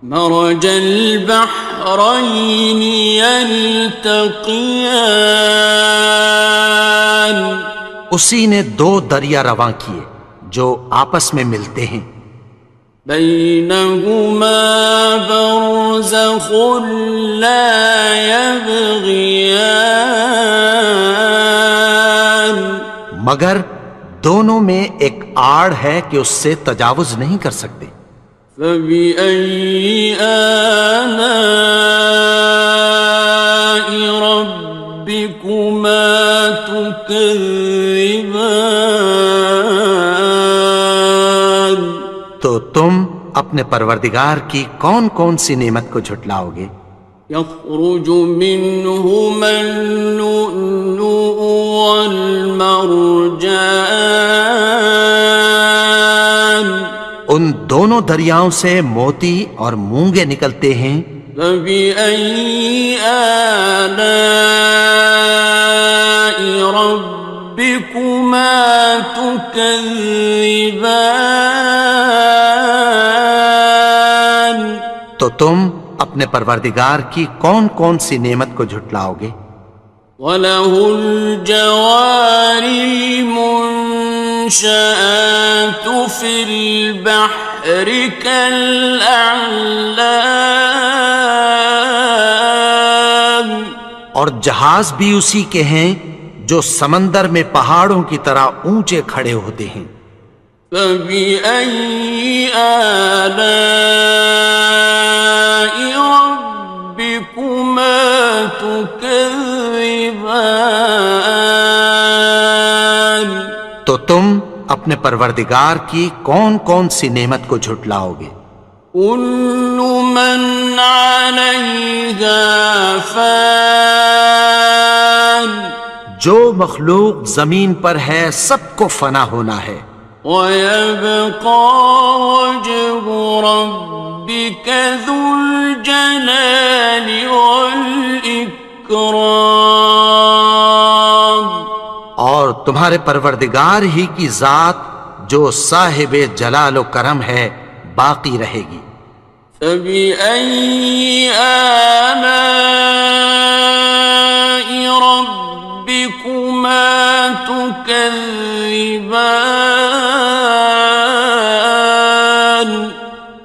مرج البحرين يلتقيان، اسی نے دو دریا رواں کیے جو آپس میں ملتے ہیں، بينهما برزخ لا يبغيان، مگر دونوں میں ایک آڑ ہے کہ اس سے تجاوز نہیں کر سکتے۔ فبأي آلاء ربكما تكذبان؟ تو تم اپنے پروردگار کی کون کون سی نعمت کو جھٹلاؤ گے؟ يخرج منهما اللؤلؤ والمرجان، ان دونوں دریاؤں سے موتی اور مونگے نکلتے ہیں۔ فبأي آلاء ربكما تكذبان؟ تو تم اپنے پروردگار کی کون کون سی نعمت کو جھٹلاؤ گے؟ وَلَهُ الْجَوَارِ الْمُنشَآتُ فِي الْبَحْرِ كَالْأَعْلَامِ، اور جہاز بھی اسی کے ہیں جو سمندر میں پہاڑوں کی طرح اونچے کھڑے ہوتے ہیں۔ فَبِأَيِّ آلَاءِ رَبِّكُمَا تُكَذِّبَانِ؟ تو تم اپنے پروردگار کی کون کون سی نعمت کو جھٹلاؤ گے؟ كُلُّ مَنْ عَلَيْهَا فَانٍ، جو مخلوق زمین پر ہے سب کو فنا ہونا ہے، وَيَبْقَى وَجْهُ رَبِّكَ ذُو الْجَلَالِ وَالْإِكْرَامِ، اور تمہارے پروردگار ہی کی ذات جو صاحب جلال و کرم ہے باقی رہے گی۔ فَبِأَيِّ آلَاءِ رَبِّكُمَا تُكَذِّبَانِ؟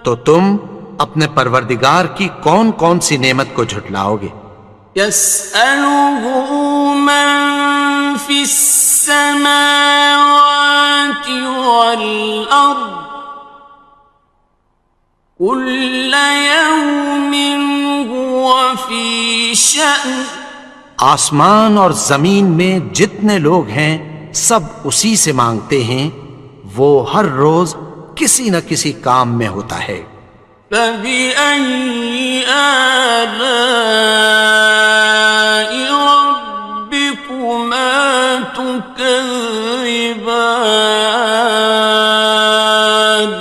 تو تم اپنے پروردگار کی کون کون سی نعمت کو جھٹلاؤ گے؟ يَسْأَلُهُ مَن فِي السَّمَاوَاتِ وَالْأَرْضِ كُلَّ يَوْمٍ هُوَ فِي شَأْنٍ، آسمان اور زمین میں جتنے لوگ ہیں سب اسی سے مانگتے ہیں، وہ ہر روز کسی نہ کسی کام میں ہوتا ہے۔ فَبِأَيِّ آلَاءِ رَبِّكُمَا تُكَذِّبَانِ؟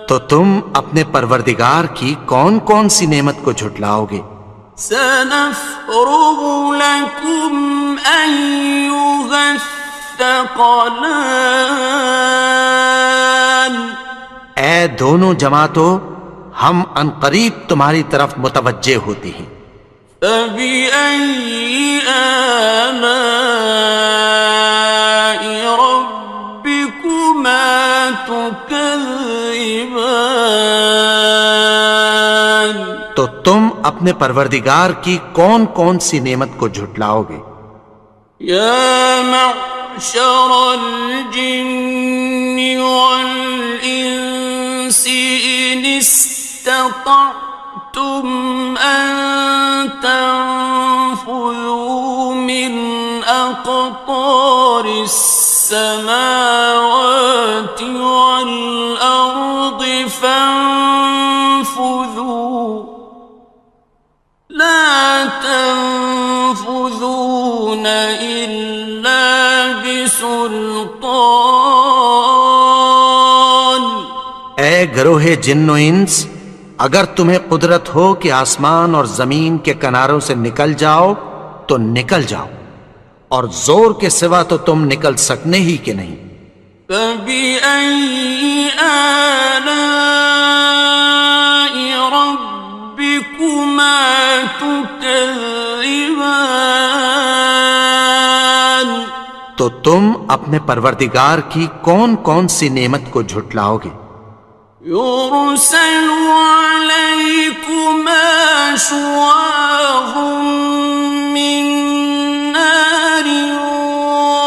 تو تم اپنے پروردگار کی کون کون سی نعمت کو جھٹلاؤ گے؟ سَنَفْرُغُ لَكُمْ أَيُّهَ الثَّقَلَانِ، اے دونوں جماعتوں، ہم عنقریب تمہاری طرف متوجہ ہوتے ہیں۔ فَبِأَيِّ آلَاءِ رَبِّكُمَا تُكَذِّبَانِ؟ تو تم اپنے پروردگار کی کون کون سی نعمت کو جھٹلاؤ گے؟ يَا مَعْشَرَ الْجِنِّ وَالْإِنسِ إِنِ اسْتَطَعْتُمْ أَن تَنفُذُوا مِنْ أَقْطَارِ السَّمَاوَاتِ وَالْأَرْضِ فَانفُذُوا، لَا تَنفُذُونَ إِلَّا سلطان. اے گروہ جن و انس، اگر تمہیں قدرت ہو کہ آسمان اور زمین کے کناروں سے نکل جاؤ تو نکل جاؤ، اور زور کے سوا تو تم نکل سکنے ہی کہ نہیں. فَبِأَيِّ آلَاءِ رَبِّكُمَا تُكَذِّبَانِ. تو تم اپنے پروردگار کی کون کون سی نعمت کو جھٹلاؤ گے؟ يُرْسَلُ عَلَيْكُمَا شُوَاظٌ مِّن نَّارٍ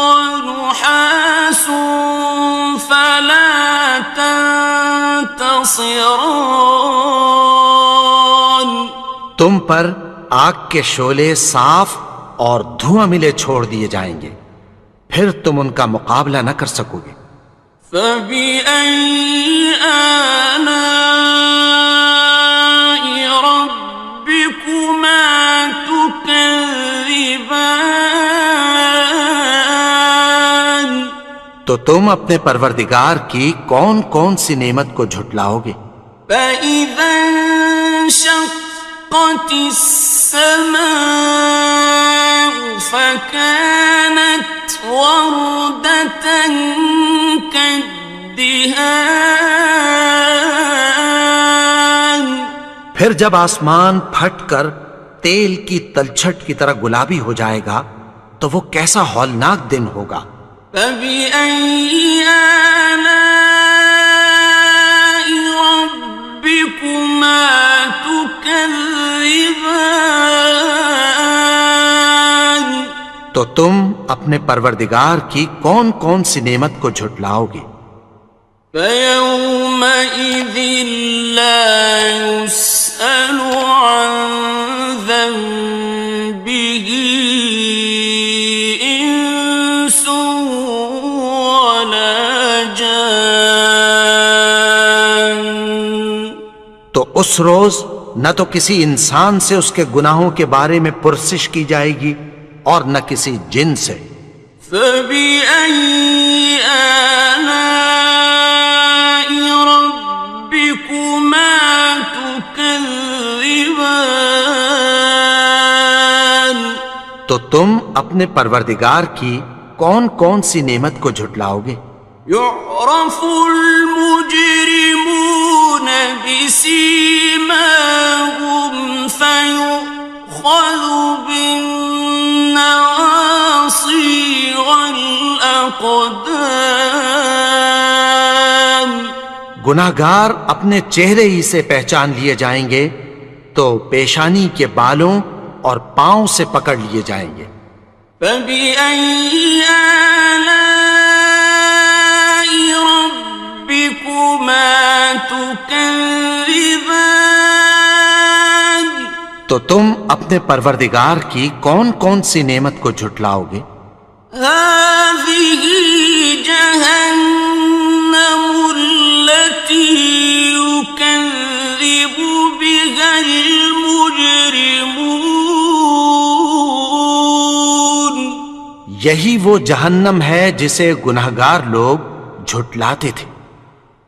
وَنُحَاسٌ فَلَا تَنتَصِرَانِ. تم پر آگ کے شعلے صاف اور دھواں ملے چھوڑ دیے جائیں گے، پھر تم ان کا مقابلہ نہ کر سکو گے. فَبِأَيِّ آلَاءِ رَبِّكُمَا تُكَذِّبَانِ. تو تم اپنے پروردگار کی کون کون سی نعمت کو جھٹلاؤ گے؟ فَإِذَا انشَقَّتِ السَّمَاءُ فَكَانَتْ وَرْدَةً كَالدِّهَانِ. پھر جب آسمان پھٹ کر تیل کی تلچھٹ کی طرح گلابی ہو جائے گا تو وہ کیسا ہولناک دن ہوگا. فَبِأَيِّ آلَاءِ رَبِّكُمَا تُكَذِّبَانِ. تو تم اپنے پروردگار کی کون کون سی نعمت کو جھٹلاؤ گے؟ فَيَوْمَئِذٍ لَا يُسْأَلُ عَنْ ذَنبِهِ إِنسٌ وَلَا جَانٌ. تو اس روز نہ تو کسی انسان سے اس کے گناہوں کے بارے میں پرسش کی جائے گی اور نہ کسی جن سے. فَبِأَيِّ آلَاءِ رَبِّكُمَا تُكَذِّبَانِ. تو تم اپنے پروردگار کی کون کون سی نعمت کو جھٹلاؤ گے؟ يُعْرَفُ الْمُجْرِمُونَ بِسِيمَاهُمْ فَيُؤْخَذُ بِالنَّوَاصِي وَالْأَقْدَامِ. گناہگار اپنے چہرے ہی سے پہچان لیے جائیں گے تو پیشانی کے بالوں اور پاؤں سے پکڑ لیے جائیں گے. فَبِأَيِّ آلَاءِ رَبِّكُمَا تُكَذِّبَانِ. تو تم اپنے پروردگار کی کون کون سی نعمت کو جھٹلاؤ گے؟ هَٰذِهِ جَهَنَّمُ الَّتِي يُكَذِّبُ بِهَا الْمُجْرِمُونَ. یہی وہ جہنم ہے جسے گناہگار لوگ جھٹلاتے تھے.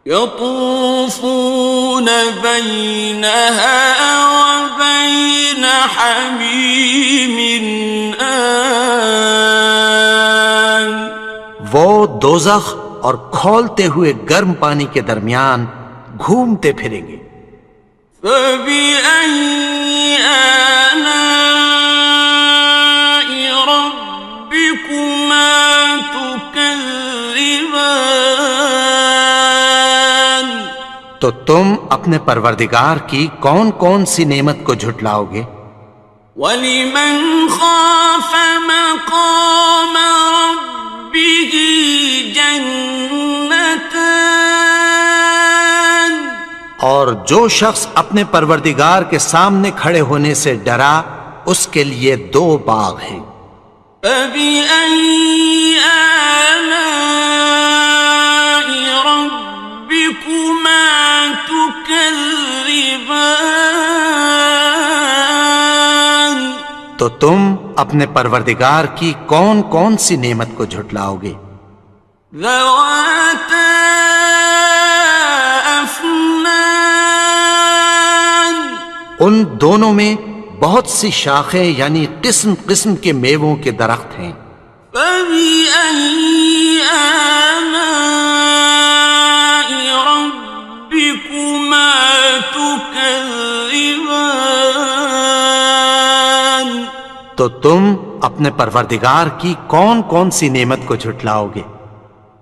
يَطُوفُونَ بَيْنَهَا وَبَيْنَ حَمِيمٍ آنٍ. وہ دوزخ اور کھولتے ہوئے گرم پانی کے درمیان گھومتے پھریں گے. فَبِأَيِّ آلَاءِ رَبِّكُمَا تُكَذِّبَانِ. تو تم اپنے پروردگار کی کون کون سی نعمت کو جھٹلاؤ گے؟ وَلِمَنْ خَافَ مَقَامَ رَبِّهِ جَنَّتَانِ. اور جو شخص اپنے پروردگار کے سامنے کھڑے ہونے سے ڈرا اس کے لیے 2 باغ ہیں. فَبِأَيِّ آلَاءِ رَبِّكُمَا تُكَذِّبَانِ. تو تم اپنے پروردگار کی کون کون سی نعمت کو جھٹلاؤ گے؟ ذواتا افنان ان دونوں میں بہت سی شاخیں یعنی قسم قسم کے میووں کے درخت ہیں. فبأي آلاء ربكما تكذبان تو تم اپنے پروردگار کی کون کون سی نعمت کو جھٹلاؤ گے؟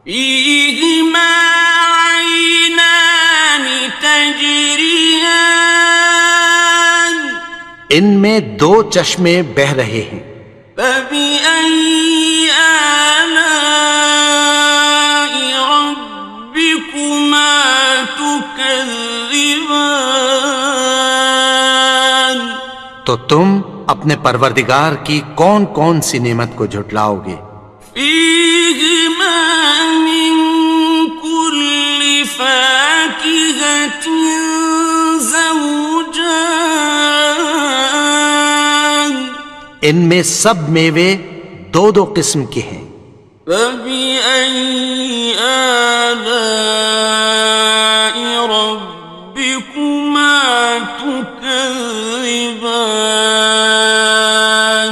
فيهما عينان تجريان ان میں دو چشمے بہہ رہے ہیں. فبأي آلاء ربكما تكذبان تو تم اپنے پروردگار کی کون کون سی نعمت کو جھٹلاؤ گے؟ فيهما من كل فاكهة زوجان ان میں سب میوے دو دو قسم کے ہیں. فبأي آلاء ربكما تكذبان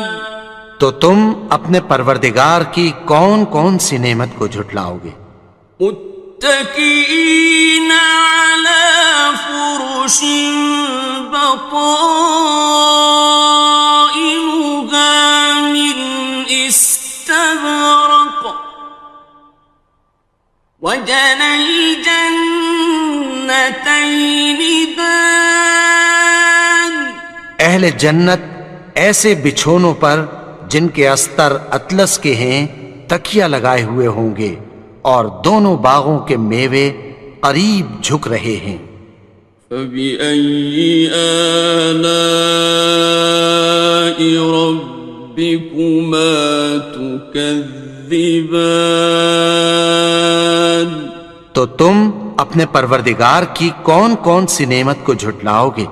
تو تم اپنے پروردگار کی کون کون سی نعمت کو جھٹلاؤ گے؟ متكئين على فرش بطائنها من استبرق وجنى الجنتين دان اہل جنت ایسے بچھونوں پر جن کے استر اطلس کے ہیں تکیہ لگائے ہوئے ہوں گے اور دونوں باغوں کے میوے قریب جھک رہے ہیں. فبأي آلاء ربكما تكذبان تو تم اپنے پروردگار کی کون کون سی نعمت کو جھٹلاؤ گے؟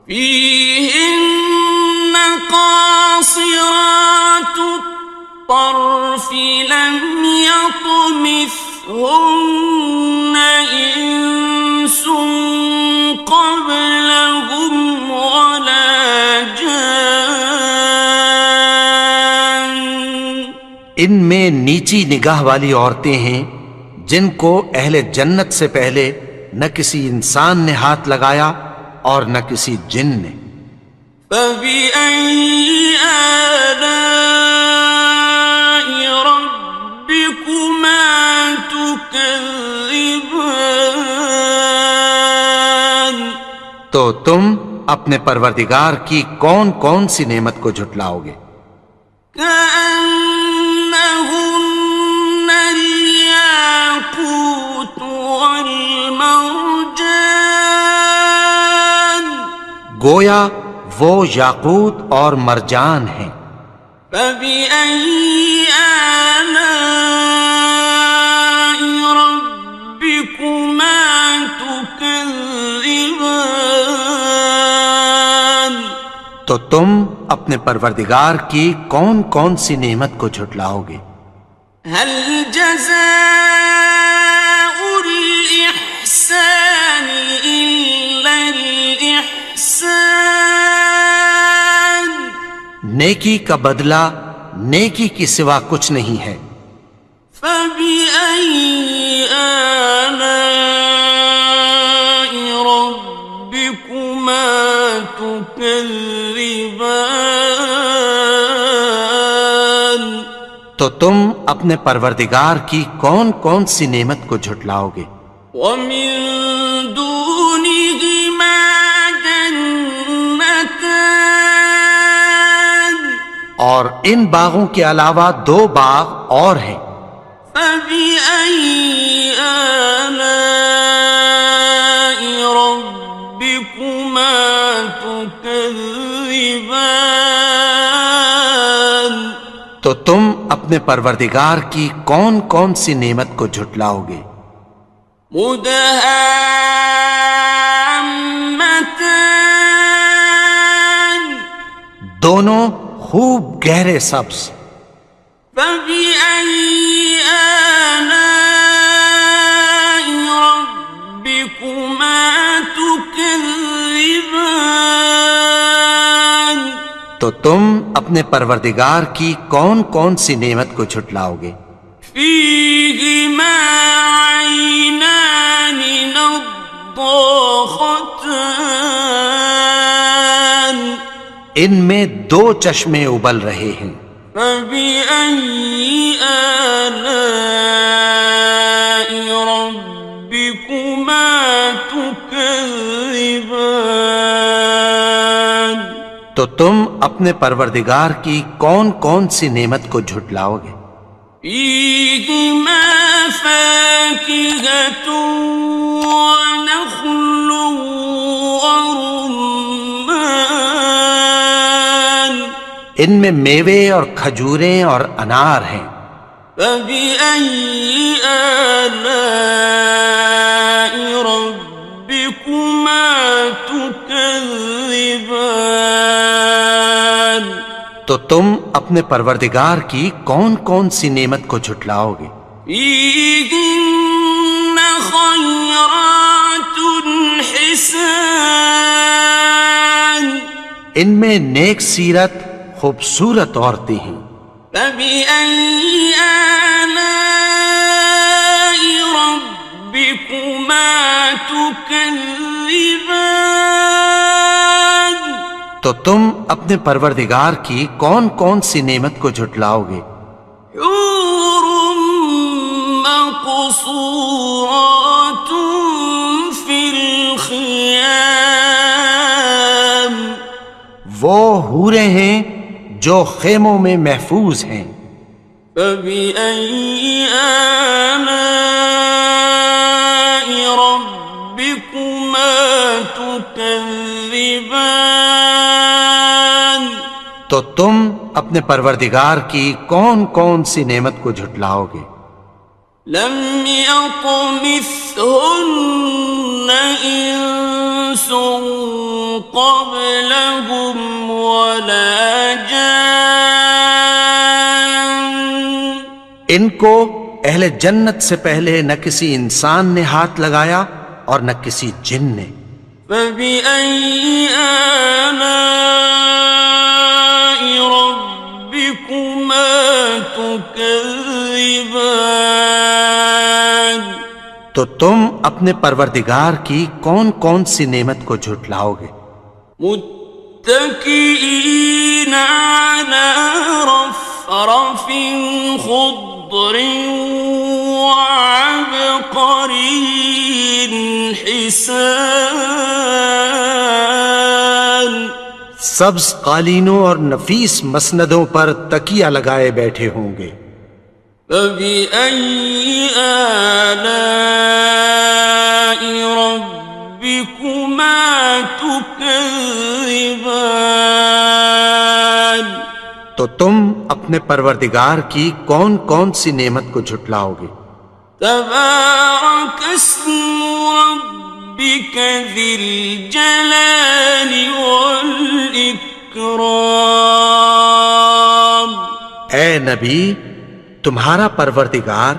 فيهن قاصرات الطرف لم يطمثهن إنس قبلهم ولا جان ان میں نیچی نگاہ والی عورتیں ہیں جن کو اہل جنت سے پہلے نہ کسی انسان نے ہاتھ لگایا اور نہ کسی جن نے. فبأي آلاء ربكما تكذبان تو تم اپنے پروردگار کی کون کون سی نعمت کو جھٹلاؤ گے؟ كأنهن الياقوت والمرجان گویا وہ یاقوت اور مرجان ہیں. فبأي آلاء ربكما تكذبان تو تم اپنے پروردگار کی کون کون سی نعمت کو جھٹلاؤ گے؟ هل جزاء الإحسان إلا الإحسان نیکی کا بدلہ نیکی کی سوا کچھ نہیں ہے. فبأي آلاء ربكما تكذبان تو تم اپنے پروردگار کی کون کون سی نعمت کو جھٹلاؤ گے؟ ومن دونهما جنتان اور ان باغوں کے علاوہ دو باغ اور ہیں. فبأي آلاء ربكما تكذبان تو تم اپنے پروردگار کی کون کون سی نعمت کو جھٹلاؤ گے؟ مدهامتان دونوں خوب گہرے سبز. فبأي آلاء تو تم اپنے پروردگار کی کون کون سی نعمت کو جھٹلاؤ گے؟ فيهما عينان نضاختان ان میں دو چشمے ابل رہے ہیں، فبأي آلاء ربكما تكذبان تو تم اپنے پروردگار کی کون کون سی نعمت کو جھٹلاؤ گے؟ فيهما فاكهة ونخل ورمان ان میں میوے اور کھجوریں اور انار ہیں، فبأي آلاء ربكما تكذبان تو تم اپنے پروردگار کی کون کون سی نعمت کو جھٹلاؤ گے؟ فيهن خيرات حسان ان میں نیک سیرت خوبصورت عورتیں ہیں، فبأي آلاء ربكما تكذبان تو تم اپنے پروردگار کی کون کون سی نعمت کو جھٹلاؤ گے؟ حور مقصورات في الخيام وہ حوریں ہیں جو خیموں میں محفوظ ہیں، فبأي آلاء ربكما تكذبان تو تم اپنے پروردگار کی کون کون سی نعمت کو جھٹلاؤ گے؟ لم يطمثهن إنس قبلهم ولا جان ان کو اہل جنت سے پہلے نہ کسی انسان نے ہاتھ لگایا اور نہ کسی جن نے، فبأي آلاء ربكما تكذبان تو تم اپنے پروردگار کی کون کون سی نعمت کو جھٹلاؤ گے؟ متكئين على رفرف خضر وعبقري حسان سبز قالینوں اور نفیس مسندوں پر تکیہ لگائے بیٹھے ہوں گے، فبأي آلاء ربكما تكذبان تو تم اپنے پروردگار کی کون کون سی نعمت کو جھٹلاؤ گے؟ تبارك اسم ربك ذي الجلال والإكرام اے نبی، تمہارا پروردگار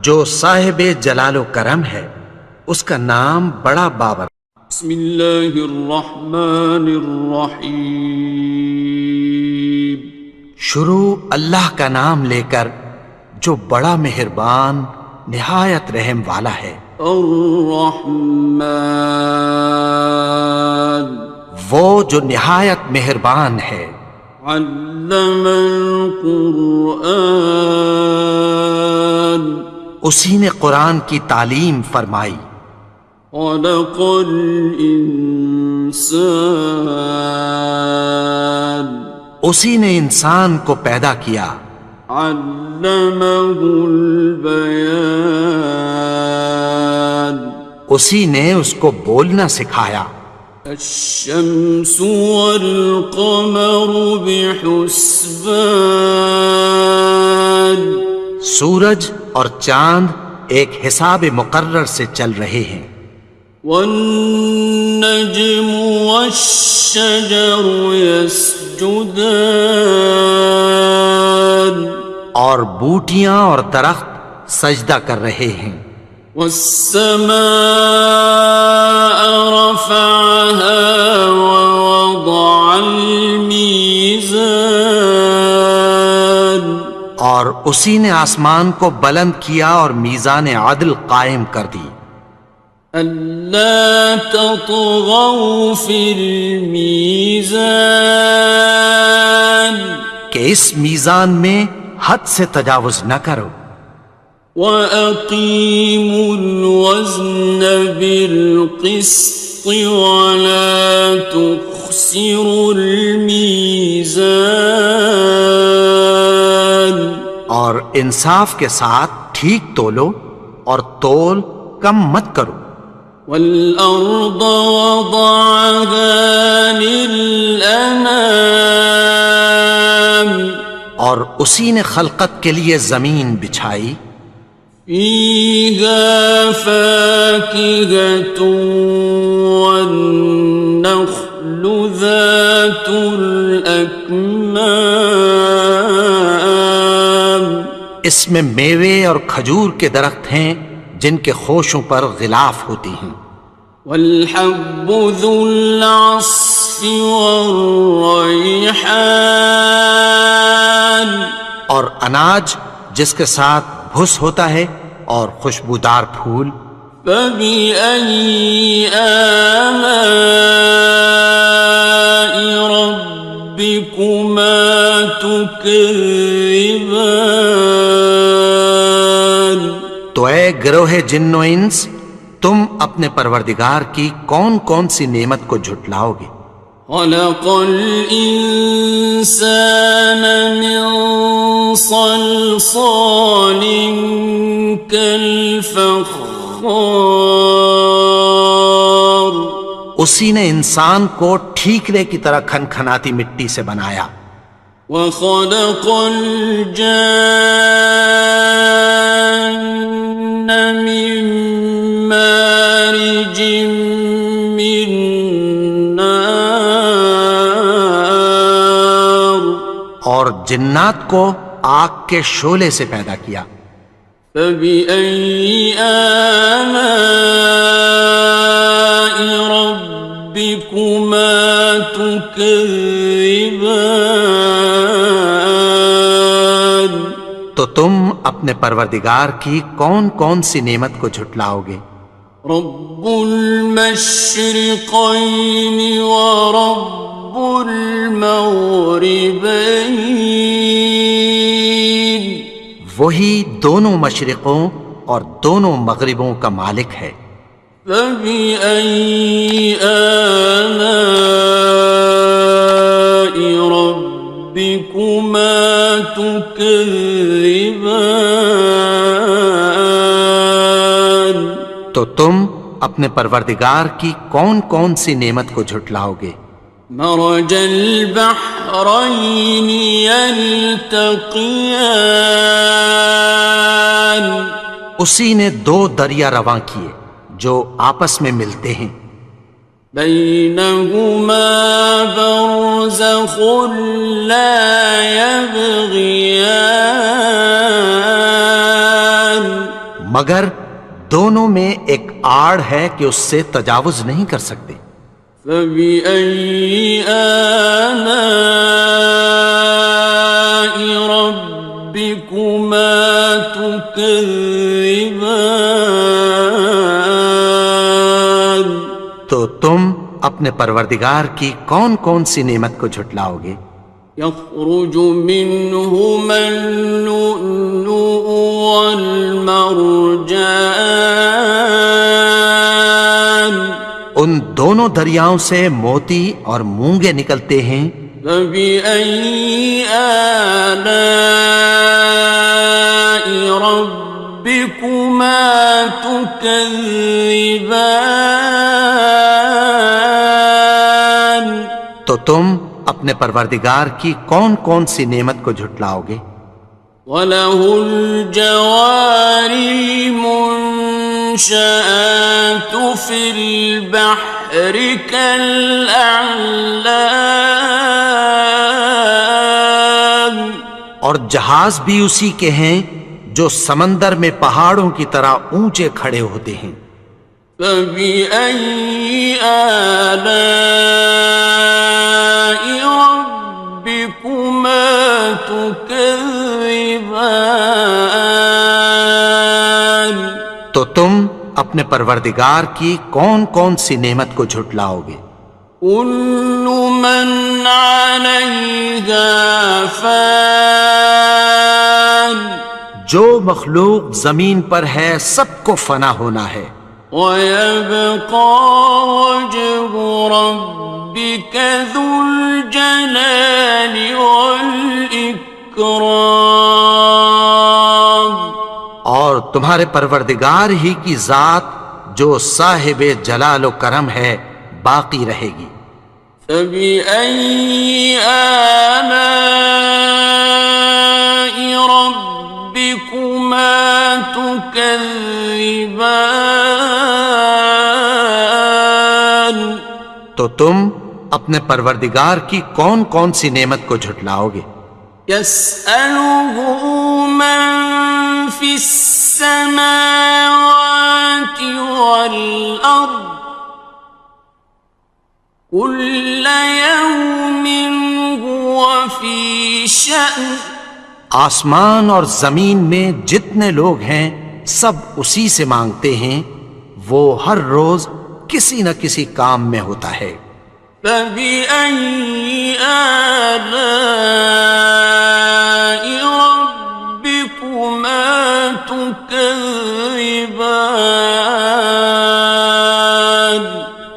جو صاحب جلال و کرم ہے، اس کا نام بڑا بابر۔ بسم الله الرحمن الرحيم شروع اللہ کا نام لے کر جو بڑا مہربان نہایت رحم والا ہے۔ الرحمن وہ جو نہایت مہربان ہے، علم القرآن اسی نے قرآن کی تعلیم فرمائی، خلق الإنسان اسی نے انسان کو پیدا کیا، علمه البيان اسی نے اس کو بولنا سکھایا، الشمس والقمر بحسبان سورج اور چاند ایک حساب مقرر سے چل رہے ہیں، والنجم والشجر يسجدان اور بوٹیاں اور درخت سجدہ کر رہے ہیں، والسماء رفعها ووضع الميزان اور اسی نے آسمان کو بلند کیا اور میزان عدل قائم کر دی ألا تطغوا في الميزان کہ اس میزان میں حد سے تجاوز نہ کرو وأقيموا الوزن بالقسط ولا تخسروا الميزان اور انصاف کے ساتھ ٹھیک تولو اور تول کم مت کرو والأرض وضعها للأنام اور اسی نے خلقت کے لیے زمین بچھائی فيها فاكهة والنخل ذات الأكمام اس میں میوے اور کھجور کے درخت ہیں جن کے خوشوں پر غلاف ہوتی ہیں والحب ذو العصف والريحان اور اناج جس کے ساتھ بھس ہوتا ہے اور خوشبودار پھول فبأي آلاء ربكما تكذبان تو اے گروہ جن و انس تم اپنے پروردگار کی کون کون سی نعمت کو جھٹلاؤ گے خلق الإنسان من صلصال كالفخار اسی نے انسان کو ٹھیکرے کی طرح کھنکھناتی مٹی سے بنایا وخلق الجان من مارج من نار اور جنات کو آگ کے شعلے سے پیدا کیا فبأي آلاء ربكما تكذبان تو تم اپنے پروردگار کی کون کون سی نعمت کو جھٹلاؤ گے رب المشرقين ورب المغربين وہی دونوں مشرقوں اور دونوں مغربوں کا مالک ہے فبأي آلاء ربكما تكذبان تو تم اپنے پروردگار کی کون کون سی نعمت کو جھٹلاؤ گے مرج البحرين يلتقيان اسی نے دو دریا رواں کیے جو آپس میں ملتے ہیں بينهما برزخ لا يبغيان مگر دونوں میں ایک آڑ ہے کہ اس سے تجاوز نہیں کر سکتے فبأي آلاء ربكما تكذبان تو تم اپنے پروردگار کی کون کون سی نعمت کو جھٹلاؤ گے يخرج منهما اللؤلؤ والمرجان ان دونوں دریاؤں سے موتی اور مونگے نکلتے ہیں فبأي آلاء ربكما تكذبان تو تم اپنے پروردگار کی کون کون سی نعمت کو جھٹلاؤ گے وَلَهُ الْجَوَارِ الْمُنشَآتُ فِي الْبَحْرِ كَالْأَعْلَامِ اور جہاز بھی اسی کے ہیں جو سمندر میں پہاڑوں کی طرح اونچے کھڑے ہوتے ہیں فَبِأَيِّ آلَاءِ رَبِّكُمَا تُكَذِّبَانِ تم اپنے پروردگار کی کون کون سی نعمت کو جھٹلاؤ گے؟ كل من عليها فان جو مخلوق زمین پر ہے سب کو فنا ہونا ہے، ويبقى وجه ربك ذو الجلال والإكرام اور تمہارے پروردگار ہی کی ذات جو صاحب جلال و کرم ہے باقی رہے گی۔ فبأي آلاء ربكما تكذبان تو تم اپنے پروردگار کی کون کون سی نعمت کو جھٹلاؤ گے؟ يسأله من في السماوات والأرض كل يوم هو في شأن آسمان اور زمین میں جتنے لوگ ہیں سب اسی سے مانگتے ہیں، وہ ہر روز کسی نہ کسی کام میں ہوتا ہے۔ فبأي آلاء ربكما تكذبان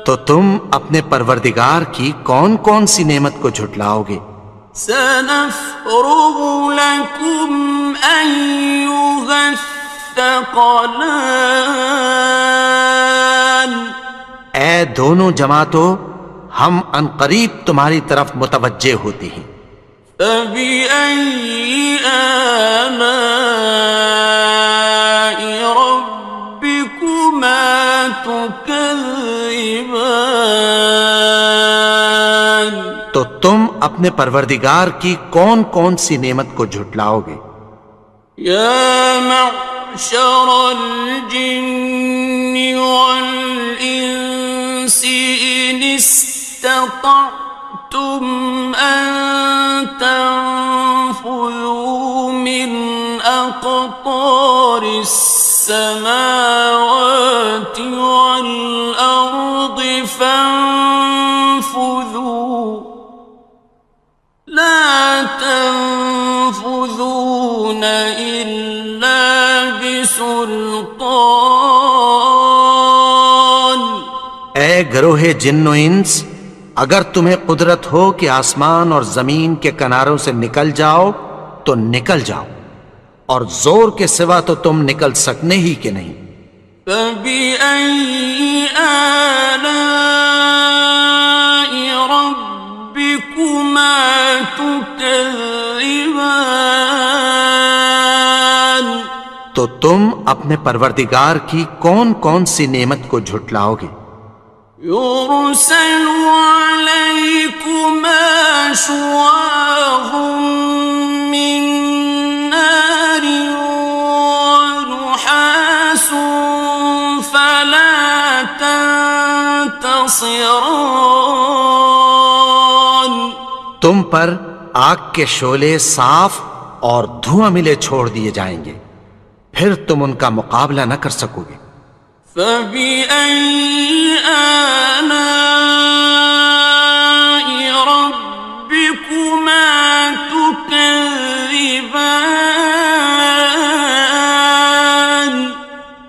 تو تم اپنے پروردگار کی کون کون سی نعمت کو جھٹلاؤ گے؟ سنفرغ لكم أيها الثقلان اے دونوں جماعتوں، ہم عنقریب تمہاری طرف متوجہ ہوتے ہیں۔ فبأي آلاء ربكما تكذبان تو تم اپنے پروردگار کی کون کون سی نعمت کو جھٹلاؤ گے؟ يا معشر الجن والإنس إن استطعتم أن تنفذوا من أقطار السماوات والأرض فانفذوا لا تنفذون إلا بسلطان اے گروہ جن و انس، اگر تمہیں قدرت ہو کہ آسمان اور زمین کے کناروں سے نکل جاؤ تو نکل جاؤ، اور زور کے سوا تو تم نکل سکنے ہی کہ نہیں۔ فبأي آلاء ربكما تكذبان تو تم اپنے پروردگار کی کون کون سی نعمت کو جھٹلاؤ گے؟ يرسل عليكما شواظ من نار ونحاس فلا تنتصران تم پر آگ کے شعلے صاف اور دھواں ملے چھوڑ دیے جائیں گے، پھر تم ان کا مقابلہ نہ کر سکو گے۔ فبأي آلاء ربكما تكذبان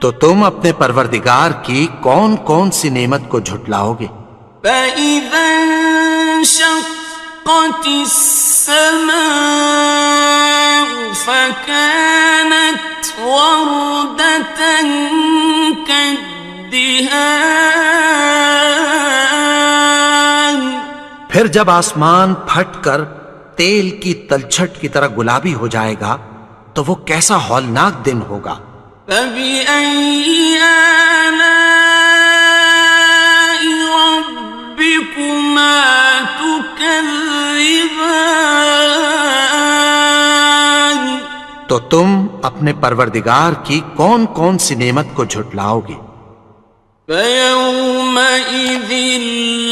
تو تم اپنے پروردگار کی کون کون سی نعمت کو جھٹلاؤ گے؟ فإذا انشقت السماء فكانت وردة كالدهان پھر جب آسمان پھٹ کر تیل کی تلچھٹ کی طرح گلابی ہو جائے گا تو وہ کیسا ہولناک دن ہوگا۔ فبأي آلاء ربكما تكذبان تو تم اپنے پروردگار کی کون کون سی نعمت کو جھٹلاؤ گے؟ فيومئذ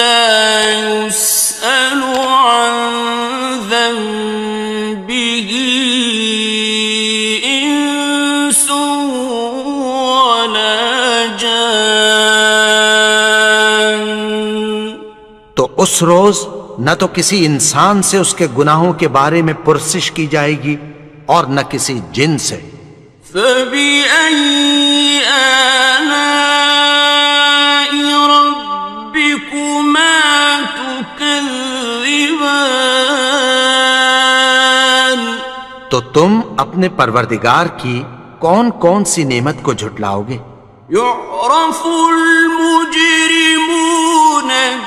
لا يسأل عن ذنبه إنس ولا اس روز نہ تو کسی انسان سے اس کے گناہوں کے بارے میں پرسش کی جائے گی اور نہ کسی جن سے. فَبِأَيِّ آلَاءِ رَبِّكُمَا تُكَذِّبَانِ تو تم اپنے پروردگار کی کون کون سی نعمت کو جھٹلاؤ گے؟ يُعْرَفُ الْمُجْرِمُونَ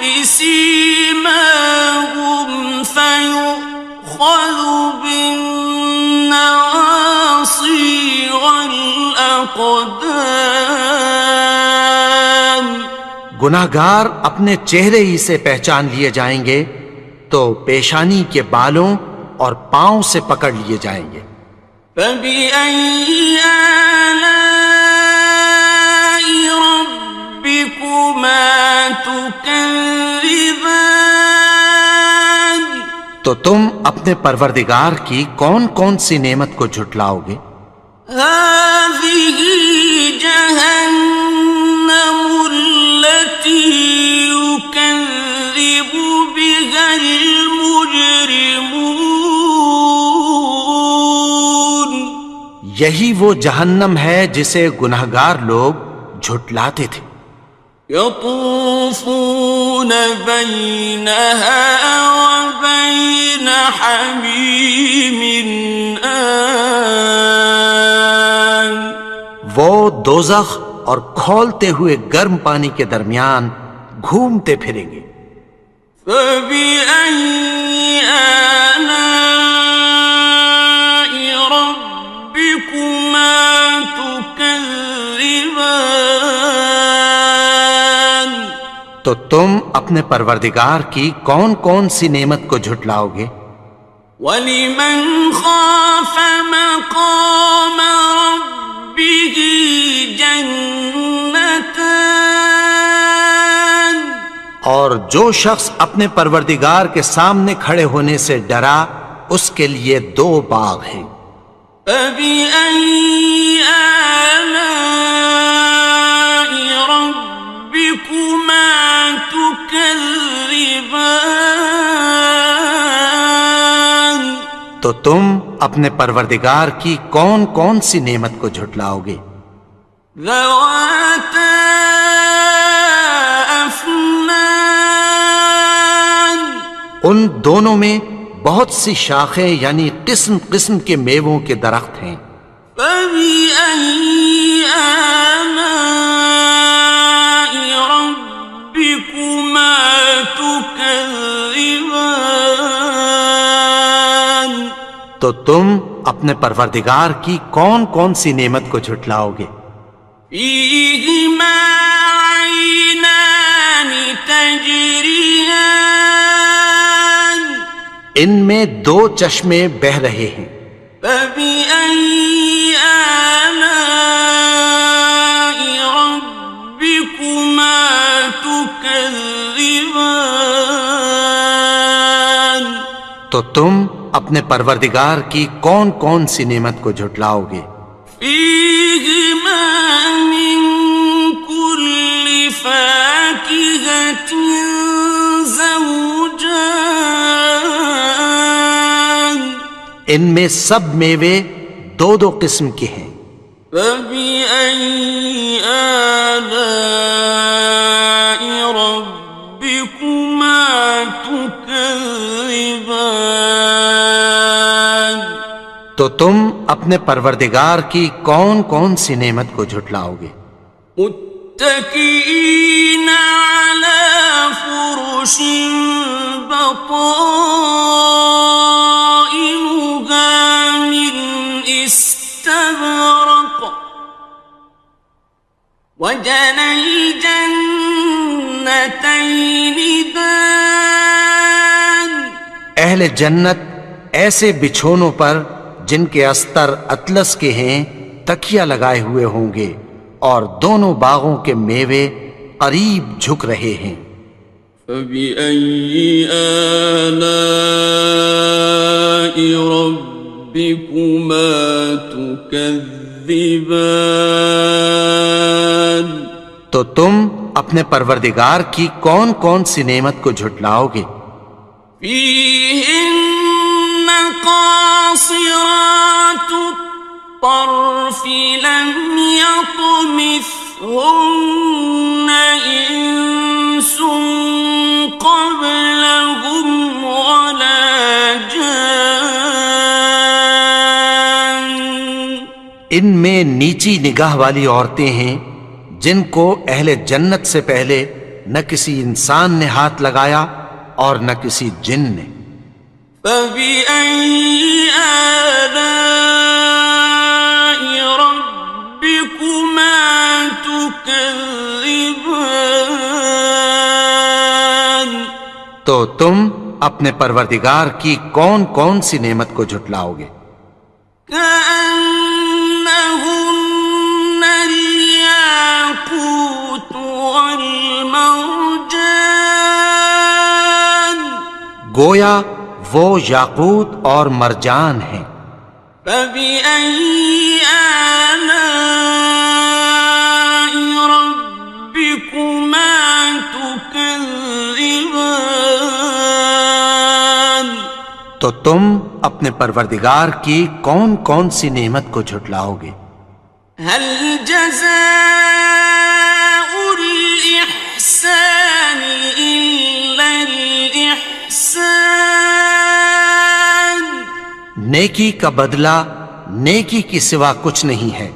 بِسِيمَاهُمْ فَيُؤْخَذُ بِالنَّوَاصِي وَالْأَقْدَامِ گناہگار اپنے چہرے ہی سے پہچان لیے جائیں گے تو پیشانی کے بالوں اور پاؤں سے پکڑ لیے جائیں گے. فَبِأَيِّ آلَاءِ رَبِّكُمَا تُكَذِّبَانِ تو تم اپنے پروردگار کی کون کون سی نعمت کو جھٹلاؤ گے؟ هَٰذِهِ جَهَنَّمُ الَّتِي يُكَذِّبُ بِهَا الْمُجْرِمُونَ یہی وہ جہنم ہے جسے گناہگار لوگ جھٹلاتے تھے. يطوفون بينها وبين حميم آن وہ دوزخ اور کھولتے ہوئے گرم پانی کے درمیان گھومتے پھریں گے. فبأي آلاء ربكما تكذبان تو تم اپنے پروردگار کی کون کون سی نعمت کو جھٹلاؤ گے؟ وَلِمَنْ خَافَ مَقَامَ رَبِّهِ جَنَّتَانِ اور جو شخص اپنے پروردگار کے سامنے کھڑے ہونے سے ڈرا اس کے لیے 2 باغ ہیں. فَبِأَيِّ آلَاءِ رَبِّكُمَا تُكَذِّبَانِ تو تم اپنے پروردگار کی کون کون سی نعمت کو جھٹلاؤ گے؟ ذَوَاتَا أَفْنَانٍ ان دونوں میں بہت سی شاخیں یعنی قسم قسم کے میووں کے درخت ہیں. فَبِأَيِّ آلَاءِ رَبِّكُمَا تُكَذِّبَانِ تو تم اپنے پروردگار کی کون کون سی نعمت کو جھٹلاؤ گے؟ فِيهِمَا عَيْنَانِ تَجْرِيَانِ ان میں 2 چشمے بہہ رہے ہیں. فَبِأَيِّ آلَاءِ رَبِّكُمَا تُكَذِّبَانِ تو تم اپنے پروردگار کی کون کون سی نعمت کو جھٹلاؤ گے؟ فِيهِمَا مِن كُلِّ فَاكِهَةٍ زَوْجَانِ ان میں سب میوے 2 قسم کے ہیں. فَبِأَيِّ آلَاءِ رَبِّكُمَا تُكَذِّبَانِ تو تم اپنے پروردگار کی کون کون سی نعمت کو جھٹلاؤ گے؟ متكئين على فرش بطائنها من استبرق وجنى الجنتين دان اہل جنت ایسے بچھونوں پر جن کے استر اطلس کے ہیں تکیہ لگائے ہوئے ہوں گے اور دونوں باغوں کے میوے قریب جھک رہے ہیں. فَبِأَيِّ آلَاءِ رَبِّكُمَا تُكَذِّبَانِ تو تم اپنے پروردگار کی کون کون سی نعمت کو جھٹلاؤ گے؟ فيهن قاصرات الطرف لم يطمثهن إنس قبلهم ولا جان. ان میں نیچی نگاہ والی عورتیں ہیں جن کو اہل جنت سے پہلے نہ کسی انسان نے ہاتھ لگایا اور نہ کسی جن نے. فبأي آلاء ربكما تكذبان. تو تم اپنے پروردگار کی کون کون سی نعمت کو جھٹلاؤ گے؟ كأنهن الياقوت والمرجان. گویا وہ یاقوت اور مرجان ہیں. فبأي آلاء ربكما تكذبان. تو تم اپنے پروردگار کی کون کون سی نعمت کو جھٹلاؤ گے؟ هل جزاء الإحسان إلا الإحسان. نیکی کا بدلہ نیکی کی سوا کچھ نہیں ہے.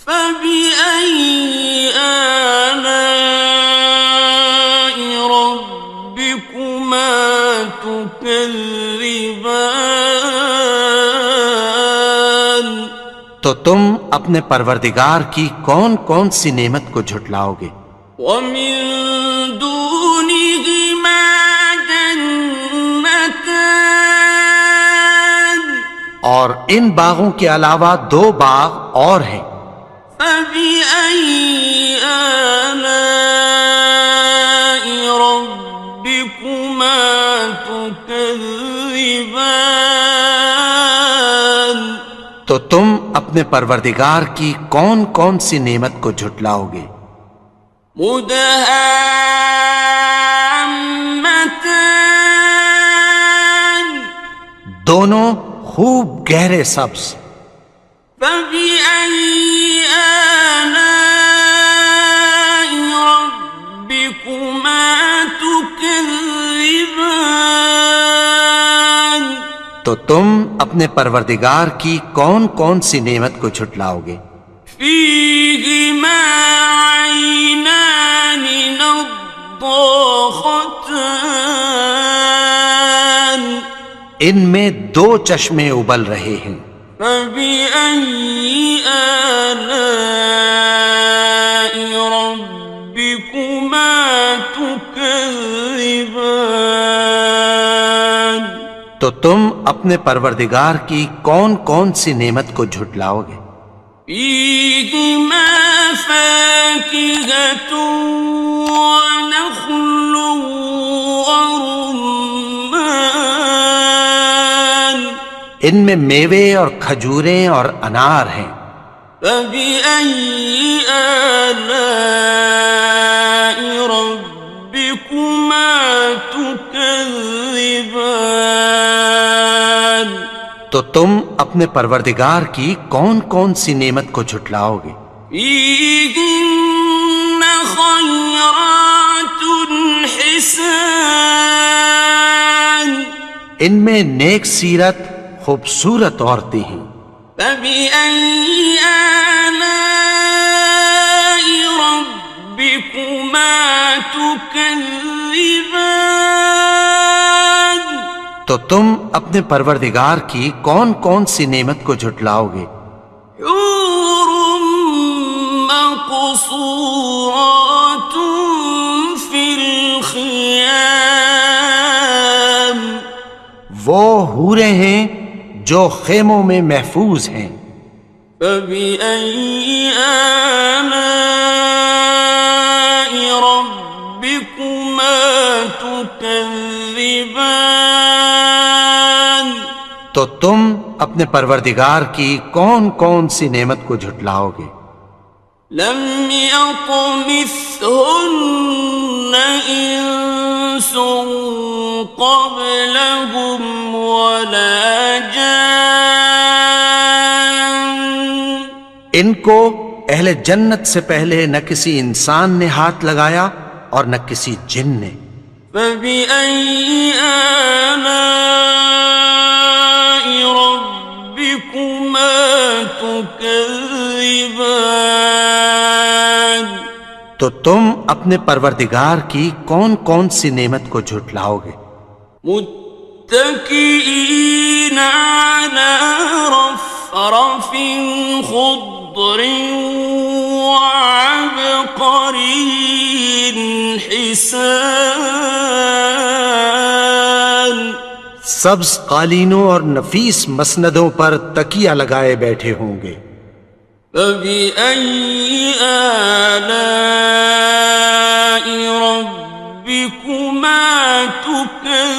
فبأي آلاء ربكما تكذبان. تو تم اپنے پروردگار کی کون کون سی نعمت کو جھٹلاؤ گے؟ ومن دونهما جنتان. اور ان باغوں کے علاوہ دو باغ اور ہیں. فبأي آلاء ربكما تكذبان. تو تم اپنے پروردگار کی کون کون سی نعمت کو جھٹلاؤ گے؟ مدهامتان. دونوں خوب گہرے سبز. فبأي آلاء ربكما تكذبان. تو تم اپنے پروردگار کی کون کون سی نعمت کو جھٹلاؤ گے؟ فيهما عينان نضاختان. ان میں دو چشمے ابل رہے ہیں. فبأي آلاء ربكما تكذبان. تو تم اپنے پروردگار کی کون کون سی نعمت کو جھٹلاؤ گے؟ فيهما فاكهة ونخل ورمان. ان میں میوے اور کھجوریں اور انار ہیں. فبأي آلاء ربكما تكذبان. تو تم اپنے پروردگار کی کون کون سی نعمت کو جھٹلاؤ گے؟ فيهن خيرات حسان. ان میں نیک سیرت خوبصورت عورتیں ہیں. فبأي آلاء ربكما تكذبان. تو تم اپنے پروردگار کی کون کون سی نعمت کو جھٹلاؤ گے؟ حور مقصورات في الخيام. وہ حوریں ہیں جو خیموں میں محفوظ ہیں. فبأي آلاء ربكما تكذبان. تو تم اپنے پروردگار کی کون کون سی نعمت کو جھٹلاؤ گے؟ لم يطمثهن إنس قبلهم ولا جان ان کو اہل جنت سے پہلے نہ کسی انسان نے ہاتھ لگایا اور نہ کسی جن نے. فبأي آلاء ربكما تكذبان تو تم اپنے پروردگار کی کون کون سی نعمت کو جھٹلاؤ گے؟ متكئين على رفرف خضر وعبقري حسان سبز قالینوں اور نفیس مسندوں پر تکیہ لگائے بیٹھے ہوں گے. فبأي آلاء ربكما تكذبان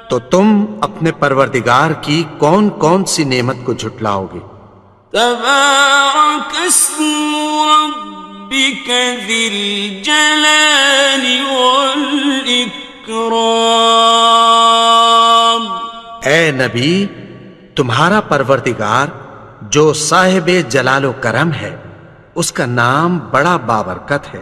تو تم اپنے پروردگار کی کون کون سی نعمت کو جھٹلاؤ گے؟ تبارك اسم ربك ذي الجلال والإكرام. اے نبی، تمہارا پروردگار جو صاحب جلال و کرم ہے، اس کا نام بڑا بابرکت ہے.